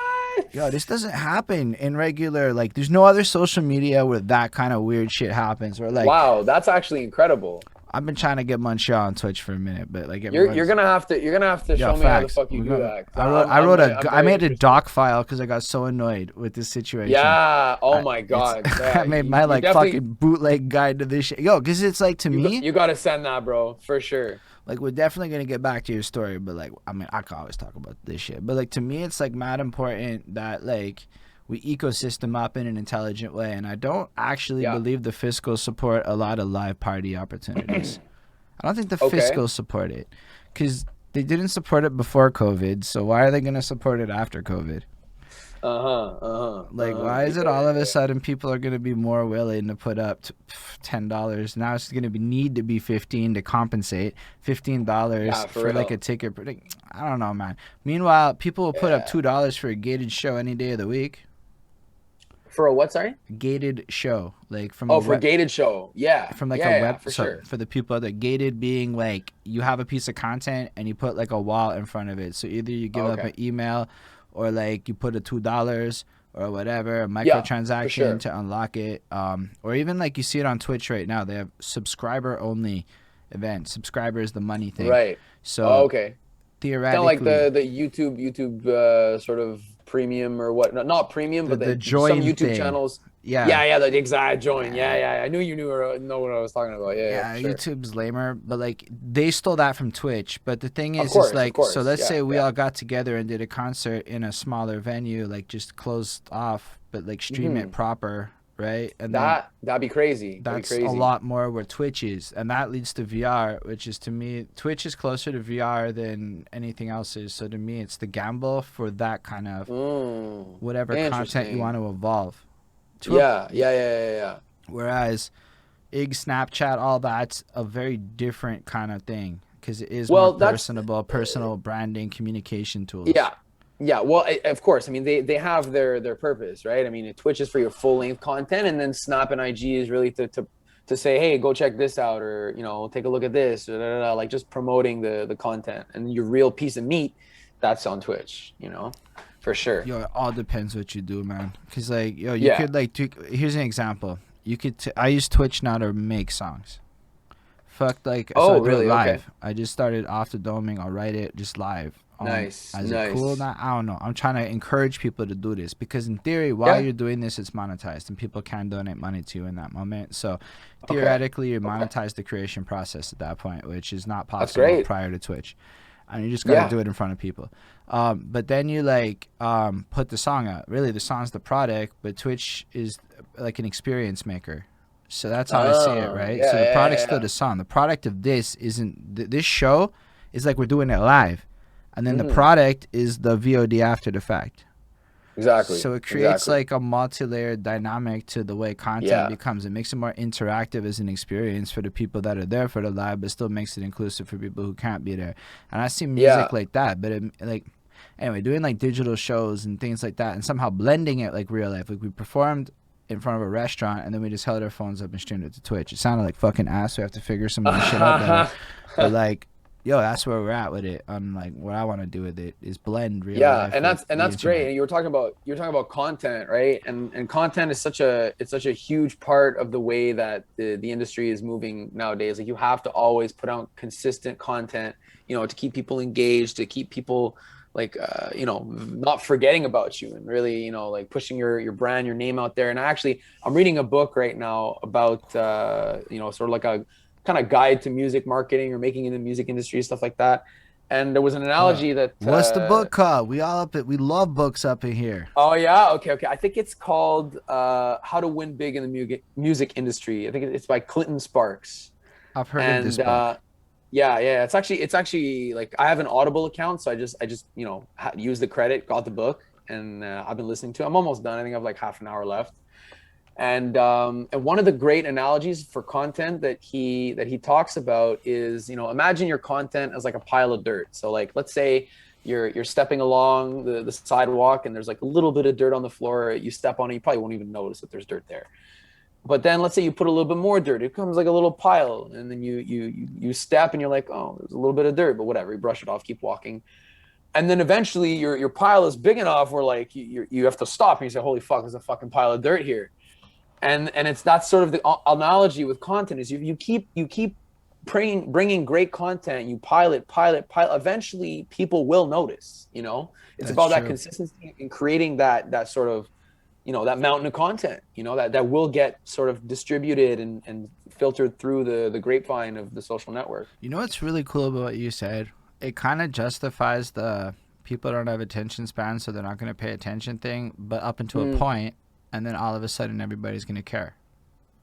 yo, this doesn't happen in regular. Like, there's no other social media where that kind of weird shit happens. Where like, Wow, that's actually incredible. I've been trying to get Montreal on Twitch for a minute, but like You're everyone's. gonna have to Yeah, show me how the facts. fuck you do that. 'Cause I wrote I'm I very made a interested. doc file because I got so annoyed with this situation. Yeah. Oh I, my it's God. I Yeah. made my You like definitely fucking bootleg guide to this shit. Yo, because it's like to me, you got to send that, bro, for sure. like we're definitely gonna get back to your story, but like I mean I can always talk about this shit. But like to me, it's like mad important that like we ecosystem up in an intelligent way, and I don't actually Yeah. believe the fiscal support a lot of live party opportunities. I don't think the Okay. fiscal support it because they didn't support it before COVID. So why are they going to support it after COVID? Uh-huh. Uh-huh. Like, Uh-huh. why is it Yeah, all of yeah, a yeah. sudden people are going to be more willing to put up $10? Now it's going to be need to be 15 to compensate. $15 Yeah, for for like a real. ticket. I don't know, man. Meanwhile, people will put up Yeah. $2 for a gated show any day of the week. For a what, sorry? Gated show, like from a Oh, for web, gated show. Yeah. from like a Yeah, yeah, web for so sure. for the people that gated being like you have a piece of content and you put like a wall in front of it, so either you give up Okay. an email or like you put a $2 or whatever, a Yeah, for microtransaction sure. to unlock it, or even like you see it on Twitch right now, they have subscriber only events. Subscriber is the money thing, Right. Oh, so okay. Kind of like theoretically the YouTube sort of premium or what? Not premium, the but the some join YouTube thing, channels. yeah. Yeah, yeah, the exact join. Yeah, Yeah, yeah. I knew you know what I was talking about. Yeah, yeah, for yeah, sure. YouTube's lamer, but like they stole that from Twitch. But the thing is Of like, so course. let's Yeah, say we yeah. all got together and did a concert in a smaller venue, like just closed off, but like stream it Hmm. proper, right? And then That'd be crazy. That'd be that's a crazy. lot more where Twitch is, and that leads to VR, which is to me, Twitch is closer to VR than anything else is. So to me, it's the gamble for that kind of whatever content you want Interesting. to evolve. To a, Yeah, yeah, yeah, yeah, yeah. whereas Snapchat, all that's a very different kind of thing because it is more Well, that's personable, personal branding, communication tools. yeah, yeah. Well, of course. I mean, they have their purpose, right? I mean, Twitch is for your full length content, and then Snap and IG is really to say, hey, go check this out, or take a look at this, or like just promoting the content and your real piece of meat. That's on Twitch, for sure. Yo, it all depends what you do, man. Cause like, yo, you Yeah. could like, here's an example. You could, I use Twitch now to make songs. Fuck, like, so I Oh, do it really? Okay. live. I just started off the doming. I'll write it just live. Nice, Is it cool? nice. Not, I don't know. I'm trying to encourage people to do this because in theory, while Yeah. you're doing this, it's monetized and people can donate money to you in that moment. So Okay. theoretically, you Okay. monetize the creation process at that point, which is not That's possible great. prior to Twitch. And you just got to Yeah. do it in front of people. But then you like put the song out. Really, the song's the product, but Twitch is like an experience maker. So that's how I see it, Oh, right? yeah, So the yeah, product's yeah, still yeah. the song. The product of this isn't this show is like we're doing it live, and then the Hmm. product is the VOD after the fact. Exactly. So it creates Exactly. like a multi-layered dynamic to the way content Yeah. becomes. It makes it more interactive as an experience for the people that are there for the live, but still makes it inclusive for people who can't be there. And I see Yeah. music like that, but like anyway, doing like digital shows and things like that, and somehow blending it like real life. Like we performed in front of a restaurant, and then we just held our phones up and streamed it to Twitch. It sounded like fucking ass. We have to figure some of this shit out better. But like, yo, that's where we're at with it. On like what I want to do with it is blend real Yeah, life and with that's the great. internet. And you were talking about content, right? And content is such a huge part of the way that the industry is moving nowadays. Like you have to always put out consistent content, to keep people engaged, to keep people like not forgetting about you, and really, like pushing your brand, your name out there. And I'm reading a book right now about sort of like a kind of guide to music marketing or making in the music industry, stuff like that. And there was an Yo, analogy that what's the book called? We all up it. We love books up in here. oh yeah, okay. I think it's called How to Win Big in the music Industry. I think it's by Clinton Sparks. I've heard of this And book. yeah, yeah, it's actually like I have an Audible account, so I just use the credit, got the book. and I've been listening to it. I'm almost done. I think I have like half an hour left. And one of the great analogies for content that he talks about is, imagine your content as like a pile of dirt. So like, let's say you're stepping along the sidewalk and there's like a little bit of dirt on the floor. You step on it, you probably won't even notice that there's dirt there. But then let's say you put a little bit more dirt, it becomes like a little pile, and then you step and you're like, oh, there's a little bit of dirt, but whatever, you brush it off, keep walking. And then eventually your pile is big enough where like you have to stop and you say, holy fuck, there's a fucking pile of dirt here. And it's that's sort of the analogy with content is you keep bringing great content, you pilot. Eventually people will notice, it's That's about that true. consistency in creating that sort of, that mountain of content, that will get sort of distributed and filtered through the grapevine of the social network. You know what's really cool about what you said? It kind of justifies the people don't have attention span, so they're not going to pay attention thing, but up until a point, and then all of a sudden everybody's going to care.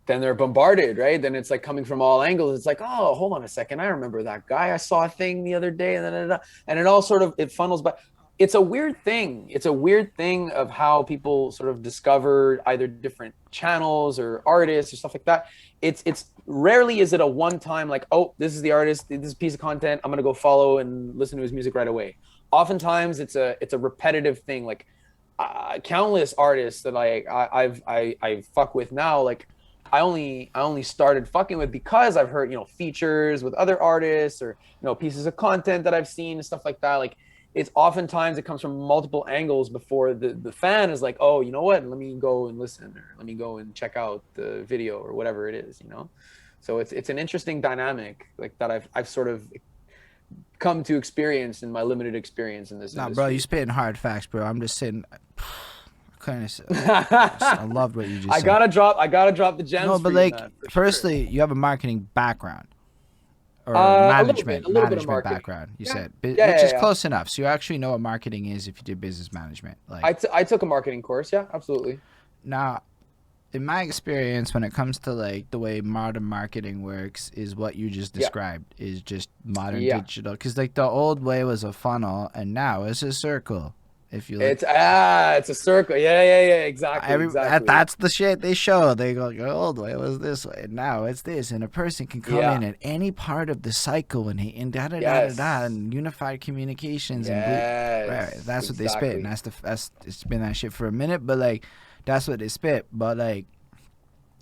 Then they're bombarded, right? Then it's like coming from all angles. It's like, oh, hold on a second, I remember that guy. I saw a thing the other day, and it all sort of it funnels. But it's a weird thing. It's a weird thing of how people sort of discover either different channels or artists or stuff like that. It's rarely is it a one time like, oh, this is the artist, this is a piece of content, I'm gonna go follow and listen to his music right away. Oftentimes it's a repetitive thing. Like countless artists that I fuck with now, like I only started fucking with because I've heard, features with other artists or, pieces of content that I've seen and stuff like that. Like it's oftentimes it comes from multiple angles before the fan is like, oh, you know what? Let me go and listen, or let me go and check out the video or whatever it is, So it's an interesting dynamic like that I've sort of come to experience in my limited experience in this Nah, industry. bro, you spitting hard facts, bro. I'm just sitting. I loved what you just said. I gotta drop the gems. No, but for like, you, man, for firstly, you have a marketing background or a management little bit of management marketing. background. You Yeah. said, Yeah, which yeah, is yeah. close enough. So you actually know what marketing is if you did business management. Like I took a marketing course. Yeah, absolutely. now, in my experience, when it comes to like the way modern marketing works, is what you just Yeah, described is just modern yeah. digital. Because like the old way was a funnel, and now it's a circle. If you look, It's a circle. Yeah. Exactly, exactly. that's the shit they show. They go, the old way was this way, and now it's this, and a person can come in Yeah. at any part of the cycle and da da da da da, Yes. and unified communications and right, Yes. that's what they spit, and Exactly. that's it's been that shit for a minute, but like that's what they spit, but like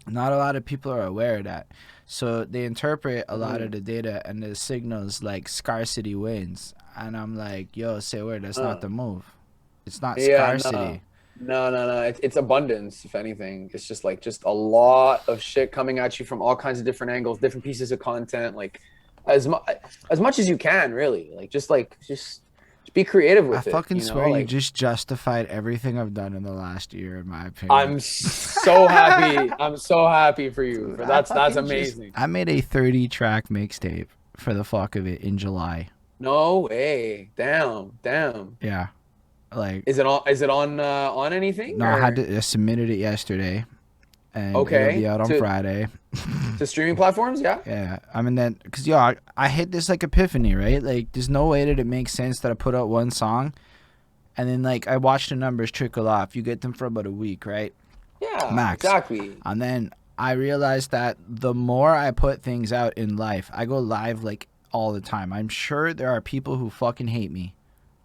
not a lot of people are aware of that, so they interpret a lot of Hmm. the data and the signals like scarcity wins, and I'm like, yo, say word, that's not Uh, the move. It's not yeah. No. scarcity. No. It's abundance. If anything, it's just a lot of shit coming at you from all kinds of different angles, different pieces of content. Like as much as you can, really. Just be creative I with it. fucking swear you Like just justified everything I've done in the last year, in my opinion. I'm so happy. I'm so happy for you. Dude, For I that's fucking just amazing. I made a 30 track mixtape for the fuck of it in July. No way. Damn. Damn. Yeah, like Is it on anything no, I had or to I submitted it yesterday, and it'll be okay out on to Friday. streaming platforms? Yeah. Yeah, I mean then, cause yo, I hit this like epiphany, right? Like, there's no way that it makes sense that I put out one song, and then like I watch the numbers trickle off. You get them for about a week, right? Yeah, Max. exactly. And then I realized that the more I put things out in life, I go live like all the time. I'm sure there are people who fucking hate me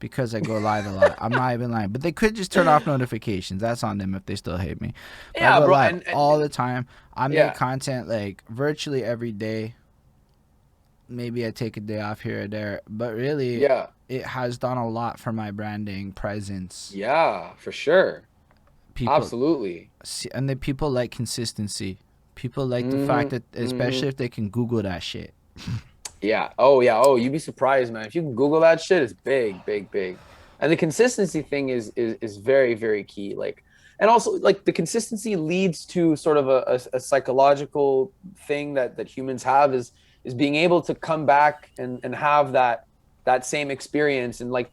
because I go live a lot. I'm not even lying. But they could just turn off notifications. That's on them if they still hate me. But I Yeah, go bro. live And all the time. I make yeah, content like virtually every day. Maybe I take a day off here or there. But really, yeah, it has done a lot for my branding, presence. yeah, for sure. People Absolutely. and then people like consistency. People like the fact Hmm. that, especially Hmm. if they can Google that shit. Yeah. Oh, yeah. Oh, you'd be surprised, man. If you can Google that shit, it's big, big, big. And the consistency thing is very, very key. Like, and also like the consistency leads to sort of a psychological thing that humans have is being able to come back and have that same experience and like,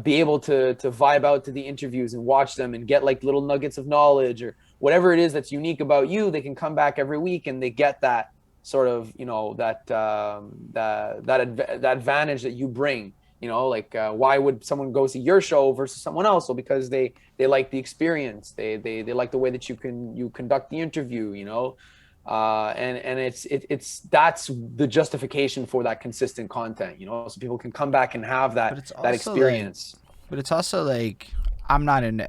be able to vibe out to the interviews and watch them and get like little nuggets of knowledge or whatever it is that's unique about you. They can come back every week and they get that sort of that that advantage that you bring You know, like why would someone go see your show versus someone else? Well, because they like the experience. They like the way that you conduct the interview. You know, and it's that's the justification for that consistent content. You know, so people can come back and have But that it's that also like, experience. I'm not in.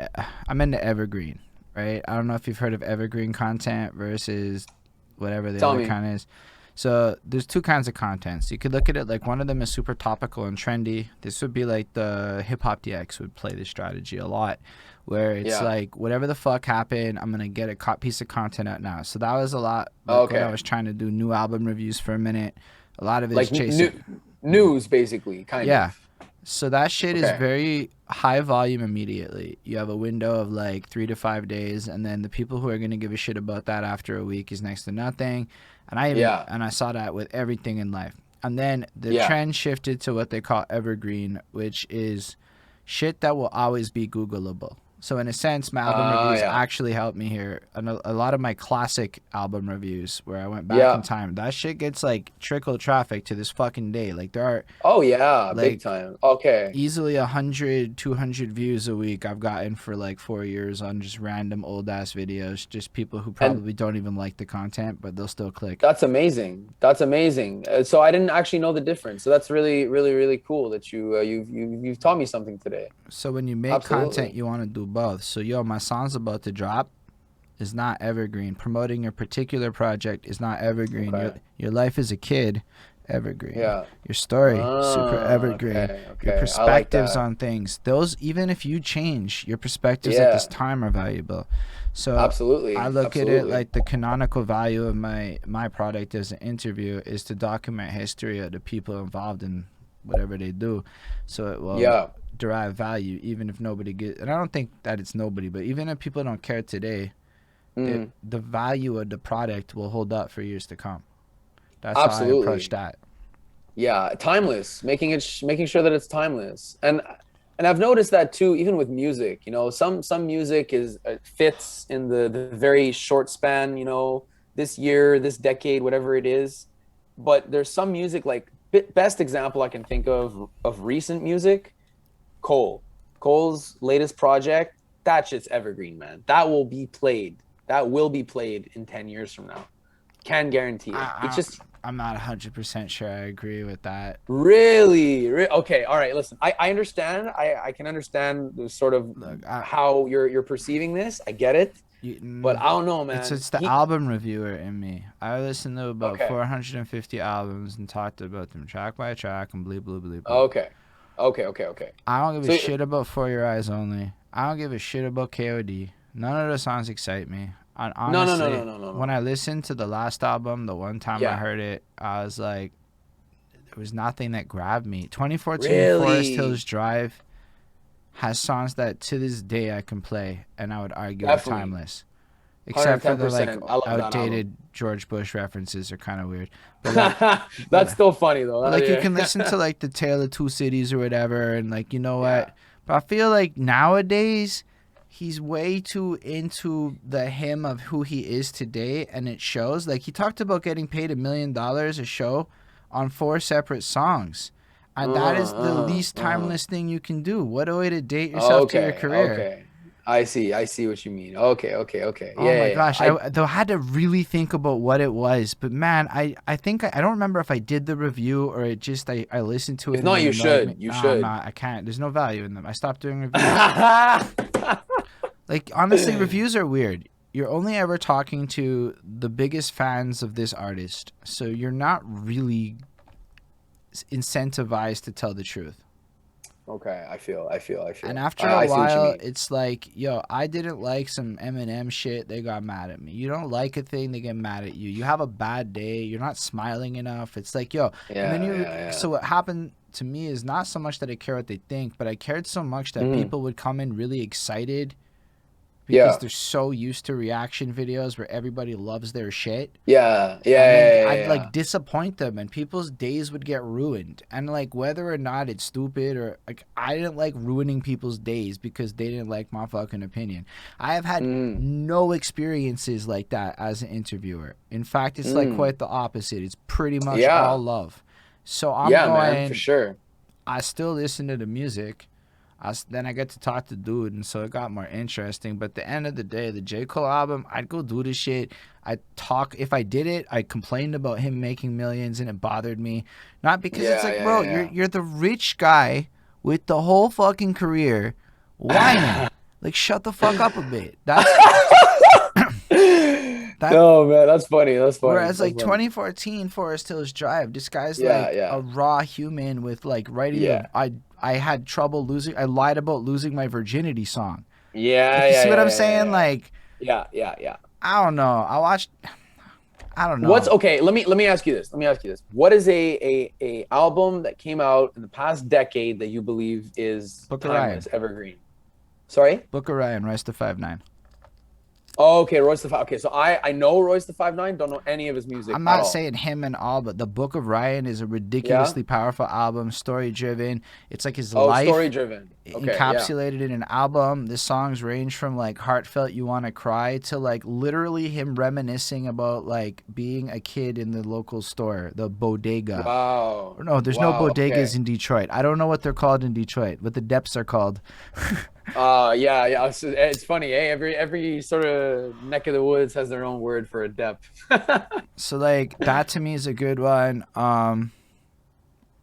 I'm into evergreen, right? I don't know if you've heard of evergreen content versus whatever the Tell other me. kind is. So there's two kinds of contents. You could look at it like one of them is super topical and trendy. This would be like the Hip Hop DX would play this strategy a lot, where it's Yeah. like whatever the fuck happened, I'm gonna get a piece of content out now. So that was a lot like what I Okay. was trying to do. New album reviews for a minute. A lot of it is Like chasing. news, basically, kind Yeah. of. So that shit is Okay. very high volume immediately. You have a window of like 3 to 5 days, and then the people who are gonna give a shit about that after a week is next to nothing. Yeah. And I saw that with everything in life. And then the Yeah. trend shifted to what they call evergreen, which is shit that will always be Googleable. So in a sense, my album reviews Yeah. actually helped me here. And a lot of my classic album reviews, where I went back in Yeah. time, that shit gets like trickle traffic to this fucking day. Like there are Oh yeah, big like time. Okay. easily 100, 200 views a week I've gotten for like 4 years on just random old ass videos, just people who And probably don't even like the content but they'll still click. that's amazing. That's amazing. So I didn't actually know the difference. So that's really, really, really cool that you've taught me something today. So when you make content, Absolutely. you want to do both. So yo, my song's about to drop is not evergreen. Promoting your particular project is not evergreen. Okay. Your life as a kid, evergreen. Yeah. Your story, super Ah, evergreen. okay. Your Okay. I like perspectives that. on things, those, even if you change, your perspectives at this Yeah. time are valuable. So I Absolutely. look at it Absolutely. like the canonical value of my product as an interview is to document history of the people involved in whatever they do, so it will Yeah. derive value even if nobody get. And I don't think that it's nobody, but even if people don't care today, Mm. the value of the product will hold up for years to come. That's how I approach Absolutely. that. Yeah, timeless, making sure that it's timeless. And I've noticed that too, even with music, you know, some music is fits in the very short span, you know, this year, this decade, whatever it is. But there's some music like best example I can think of recent music, Cole. Cole's latest project, that shit's evergreen, man. That will be played. That will be played in 10 years from now. Can guarantee it. It's I, just I'm not 100% sure I agree with that. okay. All right. Listen, I understand. I can understand the sort of Look, how you're perceiving this. I get it, you, but I don't know, it's man. it's the album reviewer in me. I listened to about Okay. 450 albums and talked about them track by track and bleep bleep bleep bleep. Okay. Okay. I don't give a So shit about For Your Eyes Only. I don't give a shit about KOD. None of the songs excite me. And no, no, no, honestly, no, no, no, when no. I listened to the last album, the one time I Yeah. heard it, I was like, there was nothing that grabbed me. 2014 Forest Really? Hills Drive has songs that to this day I can play and I would argue are Definitely. timeless. Except for the like 110%. I love that album. outdated George Bush references are kind of weird. But like That's but still funny though. but like you Yeah. can listen to like the Tale of Two Cities or whatever and like you know Yeah. what? But I feel like nowadays he's way too into the him of who he is today and it shows. Like he talked about getting paid $1 million a show on 4 separate songs. And that is the least Uh-huh. timeless thing you can do. What a way to date yourself to your Okay. career. Okay. I see what you mean. Okay. Oh my Yeah. gosh, I though I had to really think about what it was, but man, I think I don't remember if I did the review or it just I listened to it If and not, it you annoyed me. should. You Nah, I'm should. not. I can't. There's no value in them. I stopped doing reviews. Like honestly, reviews are weird. You're only ever talking to the biggest fans of this artist, so you're not really incentivized to tell the truth. Okay, I And feel. after a I see what you while, mean. it's like, yo, I didn't like some Eminem shit. They got mad at me. You don't like a thing, they get mad at you. You have a bad day. You're not smiling enough. It's like, yo. And then Yeah. so what happened to me is not so much that I care what they think, but I cared so much that Mhm. people would come in really excited because Yeah. they're so used to reaction videos where everybody loves their shit. And then I'd Yeah. like disappoint them and people's days would get ruined. And like whether or not it's stupid or like I didn't like ruining people's days because they didn't like my fucking opinion. I have had Mm, no experiences like that as an interviewer. In fact, it's like mm. quite the opposite. It's pretty much all Yeah. love. So I'm Yeah, man, for going sure. I still listen to the music. Then I get to talk to dude, and so it got more interesting. But at the end of the day, the J. Cole album, I'd go do this shit. If I did it, I complained about him making millions, and it bothered me. Not because it's Yeah, like, yeah, bro, yeah, you're the rich guy with the whole fucking career whining. yeah. Like, shut the fuck up a bit. That's that. No, man, that's funny. That's funny. Whereas That's like funny. 2014 Forest Hills Drive, this guy's Yeah, like a yeah, raw human with like writing the yeah, I had trouble losing. I lied about losing my virginity song. yeah, Like, you yeah, see what yeah, I'm yeah, saying? yeah, Like, yeah, yeah, yeah. I don't know. I watched. I don't What's know. okay? Let me ask you this. Let me ask you this. What is a album that came out in the past decade that you believe is Book of Ryan. timeless, evergreen? Sorry. Book of Ryan. Rise to 5'9". Oh, okay, Royce the Five. Okay, so I know Royce the 5'9". Don't know any of his music I'm at not all. saying him and all, but the Book of Ryan is a Yeah. ridiculously powerful album, story driven. It's like his Oh, story life driven. Okay, yeah. encapsulated in an album. The songs range from like heartfelt you want to cry to like literally him reminiscing about like being a kid in the local store, the bodega. Wow. Or no, there's no Wow. bodegas Okay. in Detroit. I don't know what they're called in Detroit, what the depths are called. Yeah, yeah. It's funny, eh? Every sort of neck of the woods has their own word for a depth. So like that to me is a good one.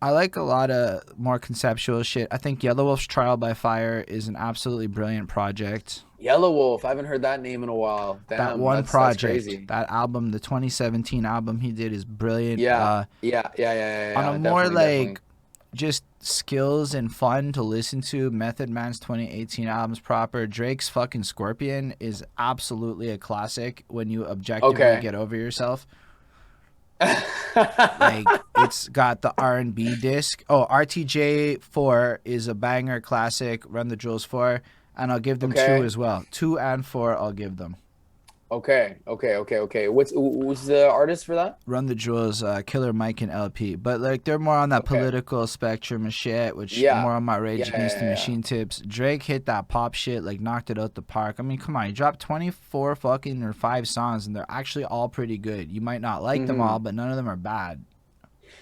I like a lot of more conceptual shit. I think Yellow Wolf's Trial by Fire is an absolutely brilliant project. Yellow Wolf. I haven't heard that name in a while. That Damn, one that's project, crazy. that album, the 2017 album he did is brilliant. Yeah, yeah, yeah, yeah, yeah, On a yeah. more Definitely, definitely. like just skills and fun to listen to, Method Man's 2018 albums proper. Drake's fucking Scorpion is absolutely a classic when you objectively Okay. get over yourself. Like it's got the R&B disc. Oh, RTJ 4 is a banger classic. Run the Jewels 4, and I'll give them 2 Okay. as well. 2 and 4 I'll give them. Okay. Okay. Okay. Okay. Who's the artist for that? Run the Jewels, Killer Mike and LP. But like they're more on that Okay. political spectrum and shit, which Yeah. more on my Yeah. Rage Yeah. Against the Yeah. Yeah. Machine tips. Drake hit that pop shit, like knocked it out the park. I mean, come on, he dropped 24 fucking or 5 songs and they're actually all pretty good. You might not like them all, Hmm. but none of them are bad.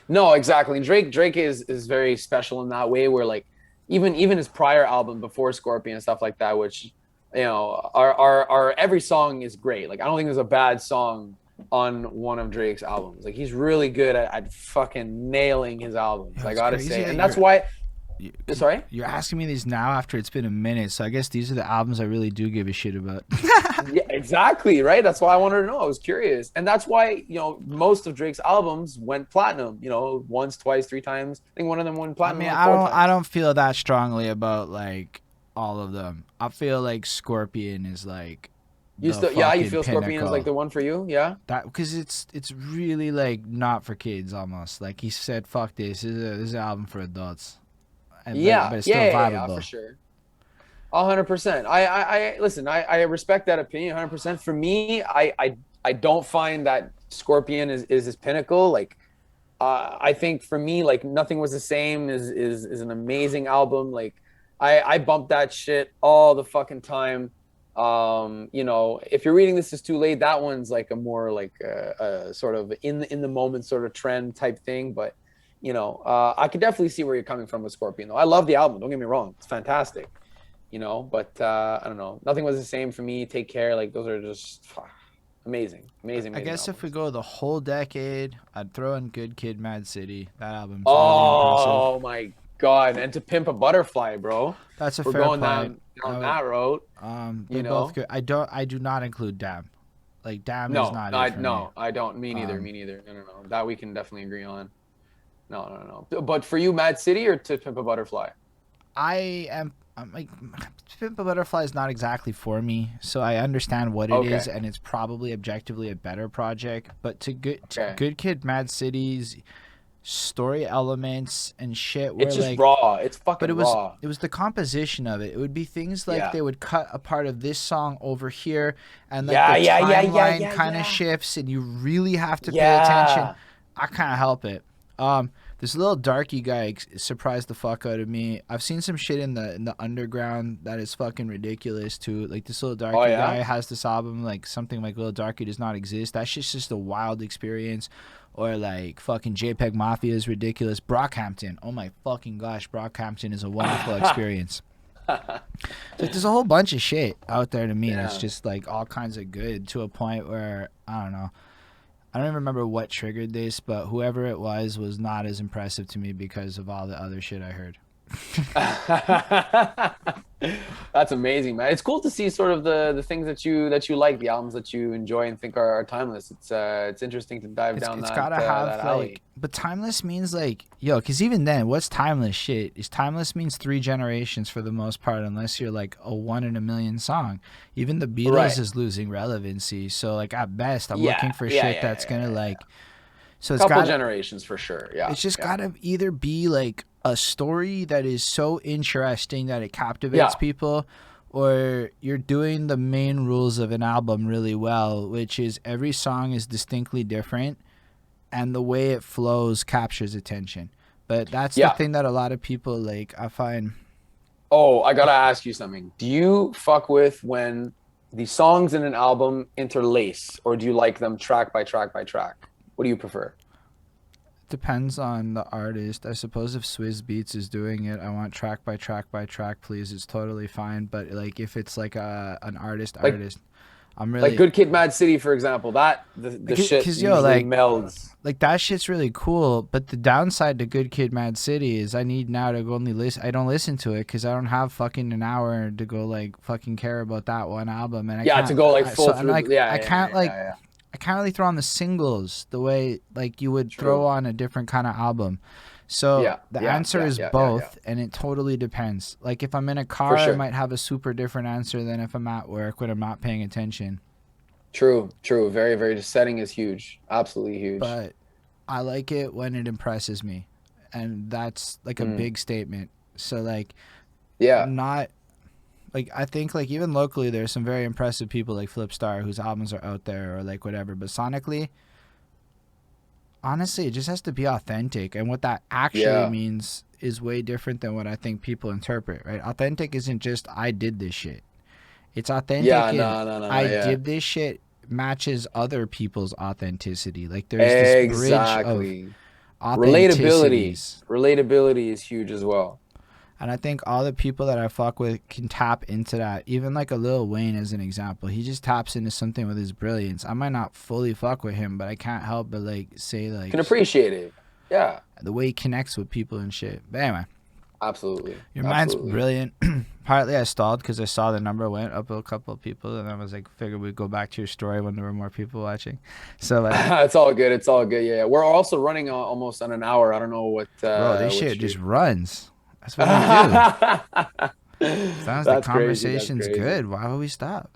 No, exactly. And Drake is very special in that way where like even his prior album before Scorpion and stuff like that, which are every song is great. Like I don't think there's a bad song on one of Drake's albums. Like he's really good at fucking nailing his albums. Yo, I it's gotta crazy say. that And that's why you, sorry? you're asking me these now after it's been a minute, so I guess these are the albums I really do give a shit about. Yeah, exactly, right? That's why I wanted to know. I was curious. And that's why, most of Drake's albums went platinum, once, twice, 3 times. I think one of them went I platinum mean, like I four don't I times. don't feel that strongly about like all of them. I feel like Scorpion is like You the still, yeah, you fucking feel Scorpion is like pinnacle. the one for you? Yeah? That because it's really like not for kids almost. Like he said, fuck this. This is an album for adults, and Yeah, but it's still yeah, yeah, yeah, for vibable. sure. 100%. I listen, I respect that opinion 100%. For me, I don't find that Scorpion is his pinnacle. Like, I think for me, like Nothing Was the Same is an amazing album. Like I bump that shit all the fucking time. If you're reading This Is Too Late, that one's like a more like a sort of in the moment sort of trend type thing. But I could definitely see where you're coming from with Scorpion though. I love the album, don't get me wrong. It's fantastic. But I don't know. Nothing Was the Same for me. Take Care, like those are just amazing, amazing, I amazing guess if we albums. go the whole decade, I'd throw in Good Kid, Mad City. That album's really impressive. Oh my God. And To Pimp a Butterfly, bro. That's a We're fair going point. down that road, They're you both know? good. I do not include Damn. Like Damn is No, not it I for me. no, I don't. Me neither. Um, Me neither. No, no, no. That we can definitely agree on. No, no, no. But for you, Mad City or To Pimp a Butterfly? I'm like Pimp a Butterfly is not exactly for me, so I understand what it is, Okay. and it's probably objectively a better project. But to Okay. Good Kid, Mad City's story elements and shit were It's just like, raw. It's but fucking raw. it was the composition of it. It would be things like Yeah. they would cut a part of this song over here, and like Yeah, the yeah, yeah, yeah, timeline yeah, kind of yeah. shifts, and you really have to pay attention. Yeah. I can't help it. This little darky guy surprised the fuck out of me. I've seen some shit in the underground that is fucking ridiculous too. Like this little Oh darky guy yeah. has this album like something like Little Darky Does Not Exist. That shit's just a wild experience. Or like fucking JPEG Mafia is ridiculous. Brockhampton. Oh my fucking gosh, Brockhampton is a wonderful experience. So there's a whole bunch of shit out there to me that's Yeah. just like all kinds of good to a point where I don't know. I don't even remember what triggered this, but whoever it was not as impressive to me because of all the other shit I heard. That's amazing, man. It's cool to see sort of the things that you like, the albums that you enjoy and think are timeless. It's interesting to dive down It's that gotta that have alley. like, but timeless means like, yo, because even then, what's timeless shit? Is timeless means 3 generations for the most part, unless you're like a 1 in a million song. Even the Beatles Right. is losing relevancy. So like at best, I'm Yeah. looking for Yeah. shit Yeah. that's Yeah. gonna Yeah. like. So it's Couple got generations for sure. Yeah. it's just Yeah. gotta either be like a story that is so interesting that it captivates Yeah. people, or you're doing the main rules of an album really well, which is every song is distinctly different and the way it flows captures attention. But that's the Yeah. thing that a lot of people like, I find. Oh, I gotta ask you something. Do you fuck with when the songs in an album interlace, or do you like them track by track by track? What do you prefer? Depends on the artist. I suppose if Swizz Beats is doing it, I want track by track by track, please. It's totally fine. But like if it's like an Like artist, I'm like really Good Kid, Mad City, for example. That the shit because yo usually like melds. that shit's really cool. But the downside to Good Kid, Mad City is I need now to go only listen. I don't listen to it because I don't have fucking an hour to go like fucking care about that one album, and I Yeah, to can't. go like So full and through. like Yeah, I yeah, can't yeah, like yeah, yeah. I can't really throw on the singles the way like you would throw True. on a different kind of album. So Yeah, the yeah, answer yeah, is yeah, yeah, yeah. both, and it totally depends. Like if I'm in a car, For I sure. might have a super different answer than if I'm at work when I'm not paying attention. True, true. Very, very. Just setting is huge. Absolutely huge. But I like it when it impresses me, and that's like a Mm. big statement. So like Yeah, not like I think like even locally there's some very impressive people like Flip Star whose albums are out there or like whatever. But sonically, honestly, it just has to be authentic, and what that actually yeah, means is way different than what I think people interpret. Right? Authentic isn't just I did this shit. It's yeah. authentic in No, no, no, no. I Yeah, did this shit matches other people's authenticity. Like there's this bridge of exactly. Relatability. authenticities. Relatability is huge as well. And I think all the people that I fuck with can tap into that. Even like a Lil Wayne as an example. He just taps into something with his brilliance. I might not fully fuck with him, but I can't help but like say like Can appreciate it. Yeah, the way he connects with people and shit. But anyway, absolutely, your mind's absolutely. brilliant. Partly I stalled because I saw the number went up a couple of people, and I was like, figured we'd go back to your story when there were more people watching. So like, It's all good. It's all good. Yeah, yeah. We're also running almost on an hour. I don't know bro, this what shit you. just runs. That's what we do. As long as the That's crazy. That's conversation's crazy. good, why would we stop?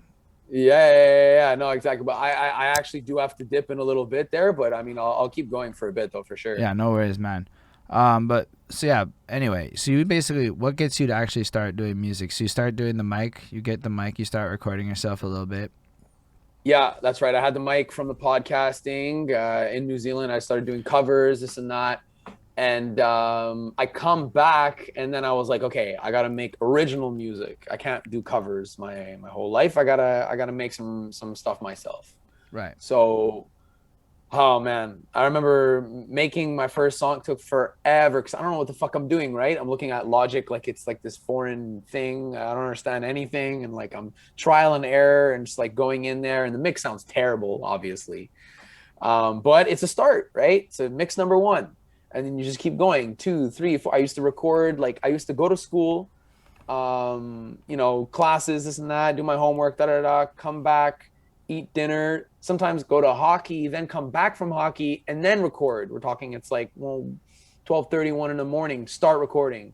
Yeah, yeah, yeah, yeah. No, exactly. But I actually do have to dip in a little bit there. But I mean, I'll keep going for a bit though, for sure. Yeah, no worries, man. But so yeah. Anyway, so you basically, what gets you to actually start doing music? So you start doing the mic. You get the mic. You start recording yourself a little bit. Yeah, that's right. I had the mic from the podcasting in New Zealand. I started doing covers, this and that. And I come back, and then I was like, okay, I gotta make original music. I can't do covers my whole life. I gotta make some stuff myself. Right. So, oh man, I remember making my first song took forever because I don't know what the fuck I'm doing. Right, I'm looking at Logic like it's like this foreign thing. I don't understand anything, and like I'm trial and error and just like going in there, and the mix sounds terrible, obviously. But it's a start, right? So mix number one, and then you just keep going, two, three, four. I used to record, like I used to go to school, classes, this and that, do my homework, da da da, come back, eat dinner, sometimes go to hockey, then come back from hockey and then record. We're talking it's like, well, 12:31 in the morning, start recording,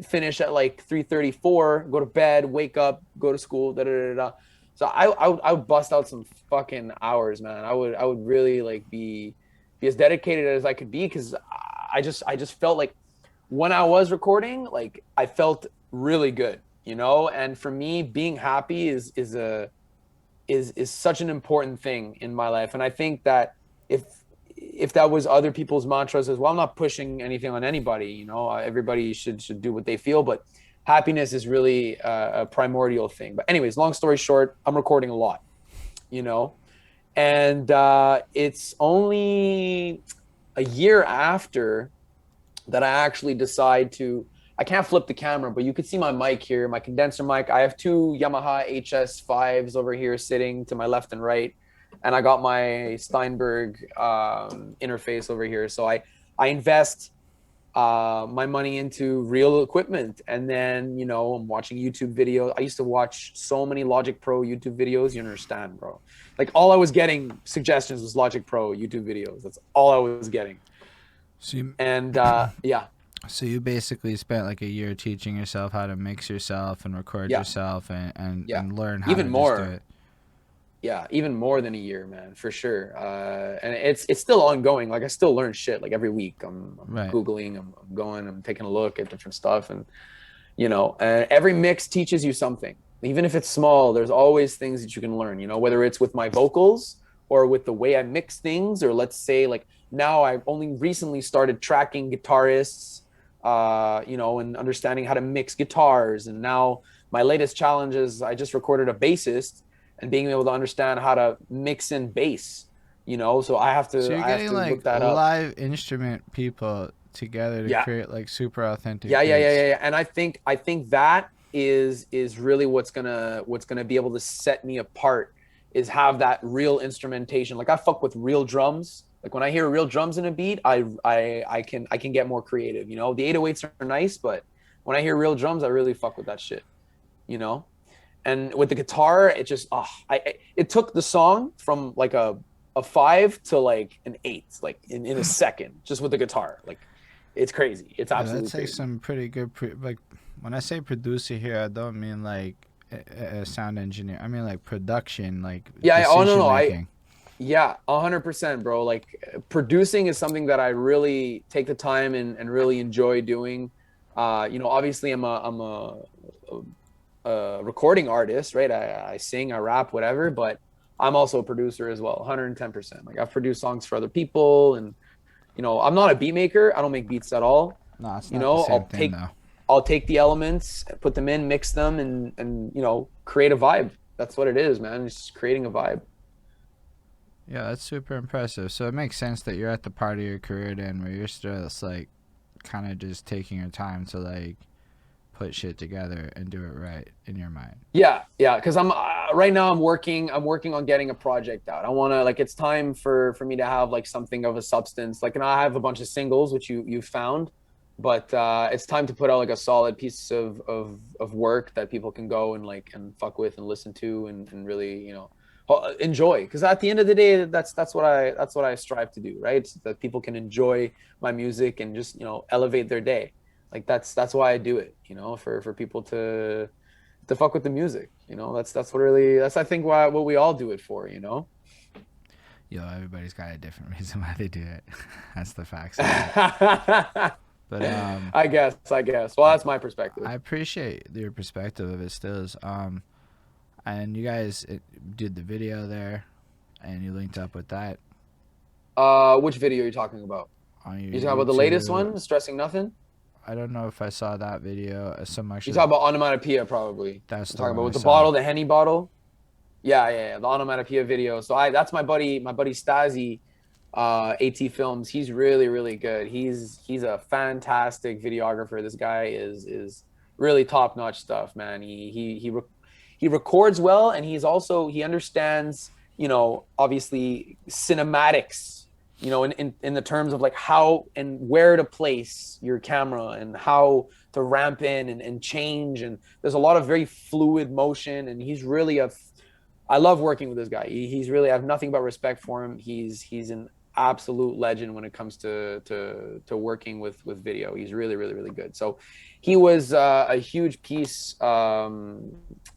finish at like 3:34, go to bed, wake up, go to school, da da da da. So I would bust out some fucking hours, man. I would really like be as dedicated as I could be because I just felt like when I was recording, like I felt really good, you know. And for me, being happy is such an important thing in my life. And I think that if if that was other people's mantras as well. I'm not pushing anything on anybody, you know, everybody should do what they feel, but happiness is really a primordial thing. But anyways, long story short, I'm recording a lot, you know, and it's only a year after that I actually decide to. I can't flip the camera, but you can see my mic here, my condenser mic. I have two Yamaha HS5s over here sitting to my left and right, and I got my Steinberg interface over here. So I invest my money into real equipment, and then I'm watching YouTube videos. I used to watch so many Logic Pro YouTube videos. You understand, bro? Like all I was getting suggestions was Logic Pro YouTube videos. That's all I was getting. So you, And yeah, so you basically spent like a year teaching yourself how to mix yourself and record yeah, yourself yeah, and learn how to even just do more. it. Yeah, even more than a year, man, for sure. And it's still ongoing. Like I still learn shit like every week. I'm Right. googling, I'm going, I'm taking a look at different stuff, and every mix teaches you something. Even if it's small, there's always things that you can learn. Whether it's with my vocals or with the way I mix things, or let's say like now I've only recently started tracking guitarists, and understanding how to mix guitars. And now my latest challenge is I just recorded a bassist and being able to understand how to mix in bass. So I have So to you're I have getting to look like that up. live instrument people together to Yeah, create like super authentic yeah, yeah, yeah, beats. yeah, yeah. And I think that is really what's gonna be able to set me apart, is have that real instrumentation. Like I fuck with real drums. Like when I hear real drums in a beat, I can get more creative. The 808s are nice, but when I hear real drums, I really fuck with that shit. You know. And with the guitar, it just it took the song from like a 5 to like an 8, like in a second, just with the guitar. Like it's crazy. It's Yeah, absolutely that's like crazy. some pretty good like when I say producer here, I don't mean like a sound engineer. I mean like production, like Yeah. Oh no, decision no. making. Yeah, 100%, bro. Like producing is something that I really take the time and really enjoy doing. Obviously I'm a recording artist, right? I sing, I rap, whatever, but I'm also a producer as well, 110%. Like I've produced songs for other people, and I'm not a beat maker. I don't make beats at all. No, it's You not the know, same I'll thing take though. I'll take the elements, put them in, mix them, and create a vibe. That's what it is, man. It's just creating a vibe. Yeah, that's super impressive. So it makes sense that you're at the part of your career then where you're still just like kind of just taking your time to like put shit together and do it right in your mind. Yeah, yeah. Because I'm right now. I'm working on getting a project out. I want to like. It's time for me to have like something of a substance. Like, and I have a bunch of singles which you found, but it's time to put out like a solid piece of work that people can go and like and fuck with and listen to and really enjoy. Because at the end of the day, that's what I strive to do. Right, so that people can enjoy my music and just elevate their day. Like that's why I do it. For people to fuck with the music. That's what really that's I think why what we all do it for. Yo, everybody's got a different reason why they do it. That's the facts of it. I But guess. Well, I, that's my perspective. I appreciate your perspective of it still. And you guys did the video there, and you linked up with that Which video are you talking about? on your You talking about the latest YouTube. one, Stressing Nothing? I don't know if I saw that video so much You as talking about Onomatopoeia, probably. that's I'm the talking one about I with the saw. bottle, the Henny bottle. Yeah, yeah, yeah, the Onomatopoeia video. So that's my buddy Stasi, AT Films. He's really, really good. He's a fantastic videographer. This guy is really top-notch stuff, man. He records well, and he understands, obviously cinematics, in the terms of like how and where to place your camera and how to ramp in and change. And there's a lot of very fluid motion, and he's really I love working with this guy. He's really, I have nothing but respect for him. He's an absolute legend when it comes to working with video. He's really, really, really good. So he was a huge piece, to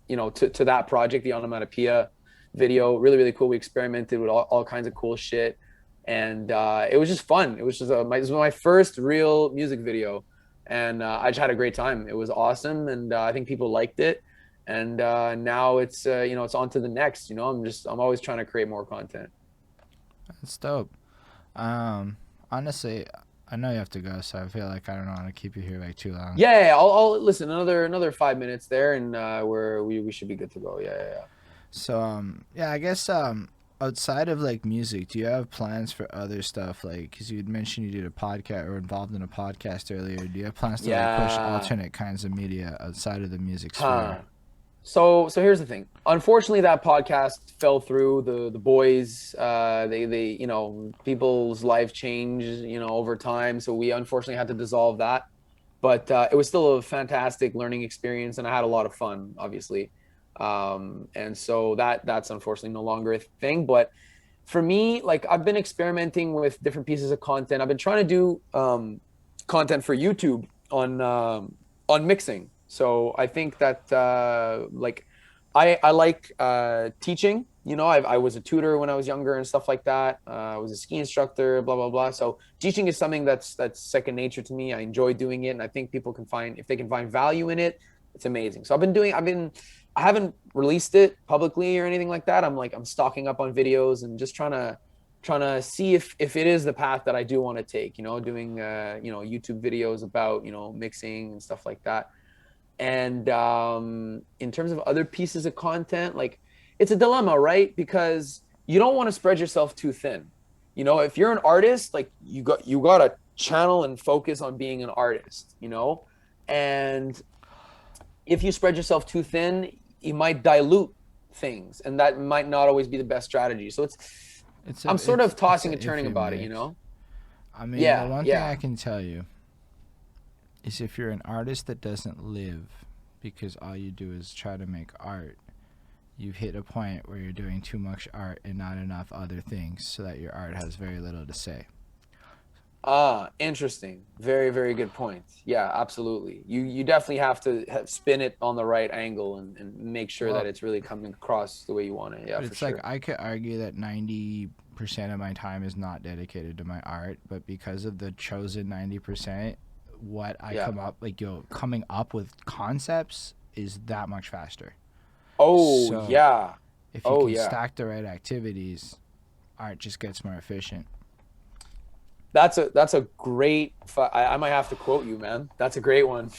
that project, the Onomatopoeia video. Really, really cool. We experimented with all kinds of cool shit, and it was just fun. It was just it was my first real music video, and I just had a great time. It was awesome, and I think people liked it. And now it's on to the next. I'm always trying to create more content. That's dope. Honestly, I know you have to go, so I feel like I don't want to keep you here like too long. Yeah, yeah, I'll listen another 5 minutes there, and we should be good to go. Yeah, yeah, yeah. So yeah, I guess outside of like music, do you have plans for other stuff? Like, because you had mentioned you did a podcast or involved in a podcast earlier. Do you have plans to like push Yeah. alternate kinds of media outside of the music sphere? Huh. So here's the thing. Unfortunately, that podcast fell through. The boys, they people's life changed, over time. So we unfortunately had to dissolve that. But it was still a fantastic learning experience, and I had a lot of fun, obviously. And so that's unfortunately no longer a thing. But for me, like I've been experimenting with different pieces of content. I've been trying to do content for YouTube on mixing. So I think that like I like teaching. I was a tutor when I was younger and stuff like that. I was a ski instructor, blah blah blah. So teaching is something that's second nature to me. I enjoy doing it, and I think people can find if they can find value in it, it's amazing. So I haven't released it publicly or anything like that. I'm stocking up on videos and just trying to see if it is the path that I do want to take, doing YouTube videos about, mixing and stuff like that. And in terms of other pieces of content, like it's a dilemma, right? Because you don't want to spread yourself too thin. If you're an artist, like you got to channel and focus on being an artist, and if you spread yourself too thin, you might dilute things, and that might not always be the best strategy. So I'm sort of It's a tossing and turning iffy about it, mix. I mean, the Yeah, one thing yeah. I can tell you is if you're an artist that doesn't live because all you do is try to make art, you've hit a point where you're doing too much art and not enough other things so that your art has very little to say. Ah, interesting. Very, very good point. Yeah, absolutely. You definitely have to spin it on the right angle and make sure that Well, it's really coming across the way you want it. Yeah, but for it's like sure. I could argue that 90% of my time is not dedicated to my art, but because of the chosen 90%, what I Yeah. come up like coming up with concepts is that much faster. Oh, So yeah. if you Oh, can yeah. stack the right activities, art just gets more efficient. That's a great I might have to quote you, man. That's a great one.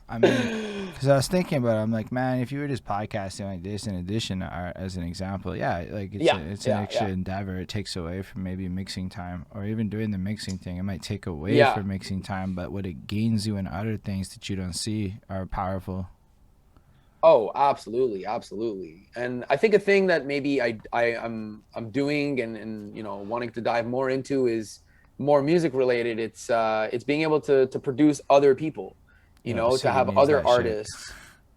I mean, because I was thinking about it, I'm like, man, if you were just podcasting like this in addition to art, as an example, yeah, like Yeah, it's an yeah, extra yeah. endeavor. It takes away from maybe mixing time, or even doing the mixing thing. It might take away Yeah. from mixing time, but what it gains you in other things that you don't see are powerful. Oh, absolutely, absolutely. And I think a thing that maybe I'm doing and wanting to dive more into is more music related. It's being able to produce other people, Yo, the to city have needs other that shit. artists.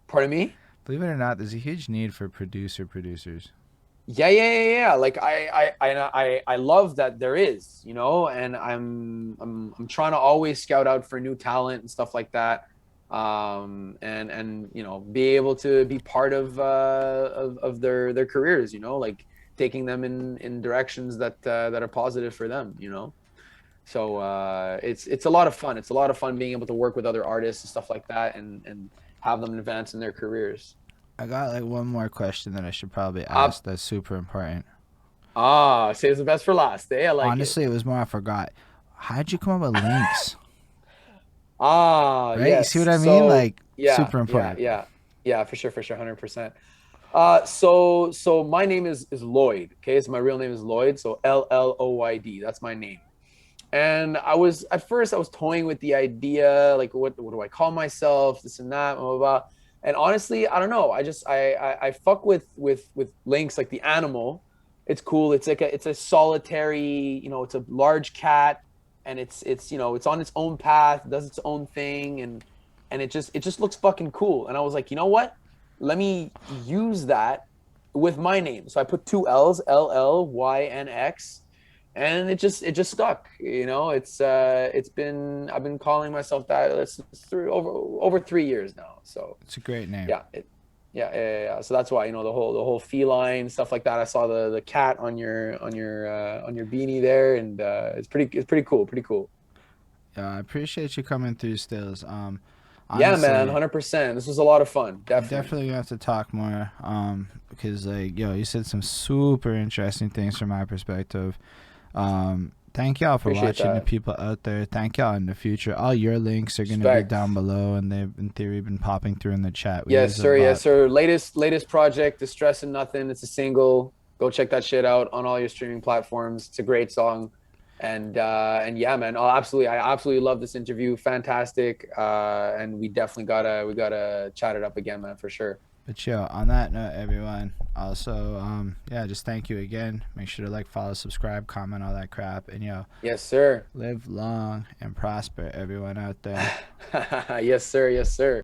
Pardon me? Believe it or not, there's a huge need for producers. Yeah, yeah, yeah, yeah. Like I love that there is, and I'm trying to always scout out for new talent and stuff like that. And be able to be part of their careers, like taking them in directions that are positive for them, So it's a lot of fun. It's a lot of fun being able to work with other artists and stuff like that and have them advance in their careers. I got like one more question that I should probably Uh, ask. That's super important. Saves the best for last. I like it. Honestly, it was more I forgot. How'd you come up with links? Right? You see what Yes. I mean? So Like yeah, super yeah, important. yeah, yeah, for sure, 100%. So my name is Lloyd. Okay, so my real name is Lloyd. So Lloyd. That's my name. And at first I was toying with the idea, like what do I call myself, this and that, blah blah blah. And honestly, I don't know. I just I fuck with lynx, like the animal. It's cool. It's a solitary, it's a large cat, and it's on its own path, does its own thing, and it just looks fucking cool. And I was like, you know what? Let me use that with my name. So I put two L's, LLYNX, and it just stuck. I've been calling myself that. It's through over 3 years now. So It's a great name. yeah, yeah. So that's why the whole feline stuff like that. I saw the cat on your beanie there, and it's pretty cool, pretty cool. I appreciate you coming through, Stills. Yeah, man, Honestly, 100%. This was a lot of fun, we definitely. definitely have to talk more. Because like, yo, you said some super interesting things from my perspective. Thank y'all for Appreciate watching, the that. people out there. Thank y'all in the future. All your links are going to be Respect. down below, and they've in theory been popping through in the chat. We Yes, use a sir. Yes, lot. sir. Latest project, Distress and Nothing. It's a single. Go check that shit out on all your streaming platforms. It's a great song. And yeah, man. Oh, absolutely. I absolutely love this interview. Fantastic. And we gotta chat it up again, man, for sure. But yo, on that note, everyone, also, yeah, just thank you again. Make sure to like, follow, subscribe, comment, all that crap. And yo, Yes, sir. live long and prosper, everyone out there. Yes, sir. Yes, sir.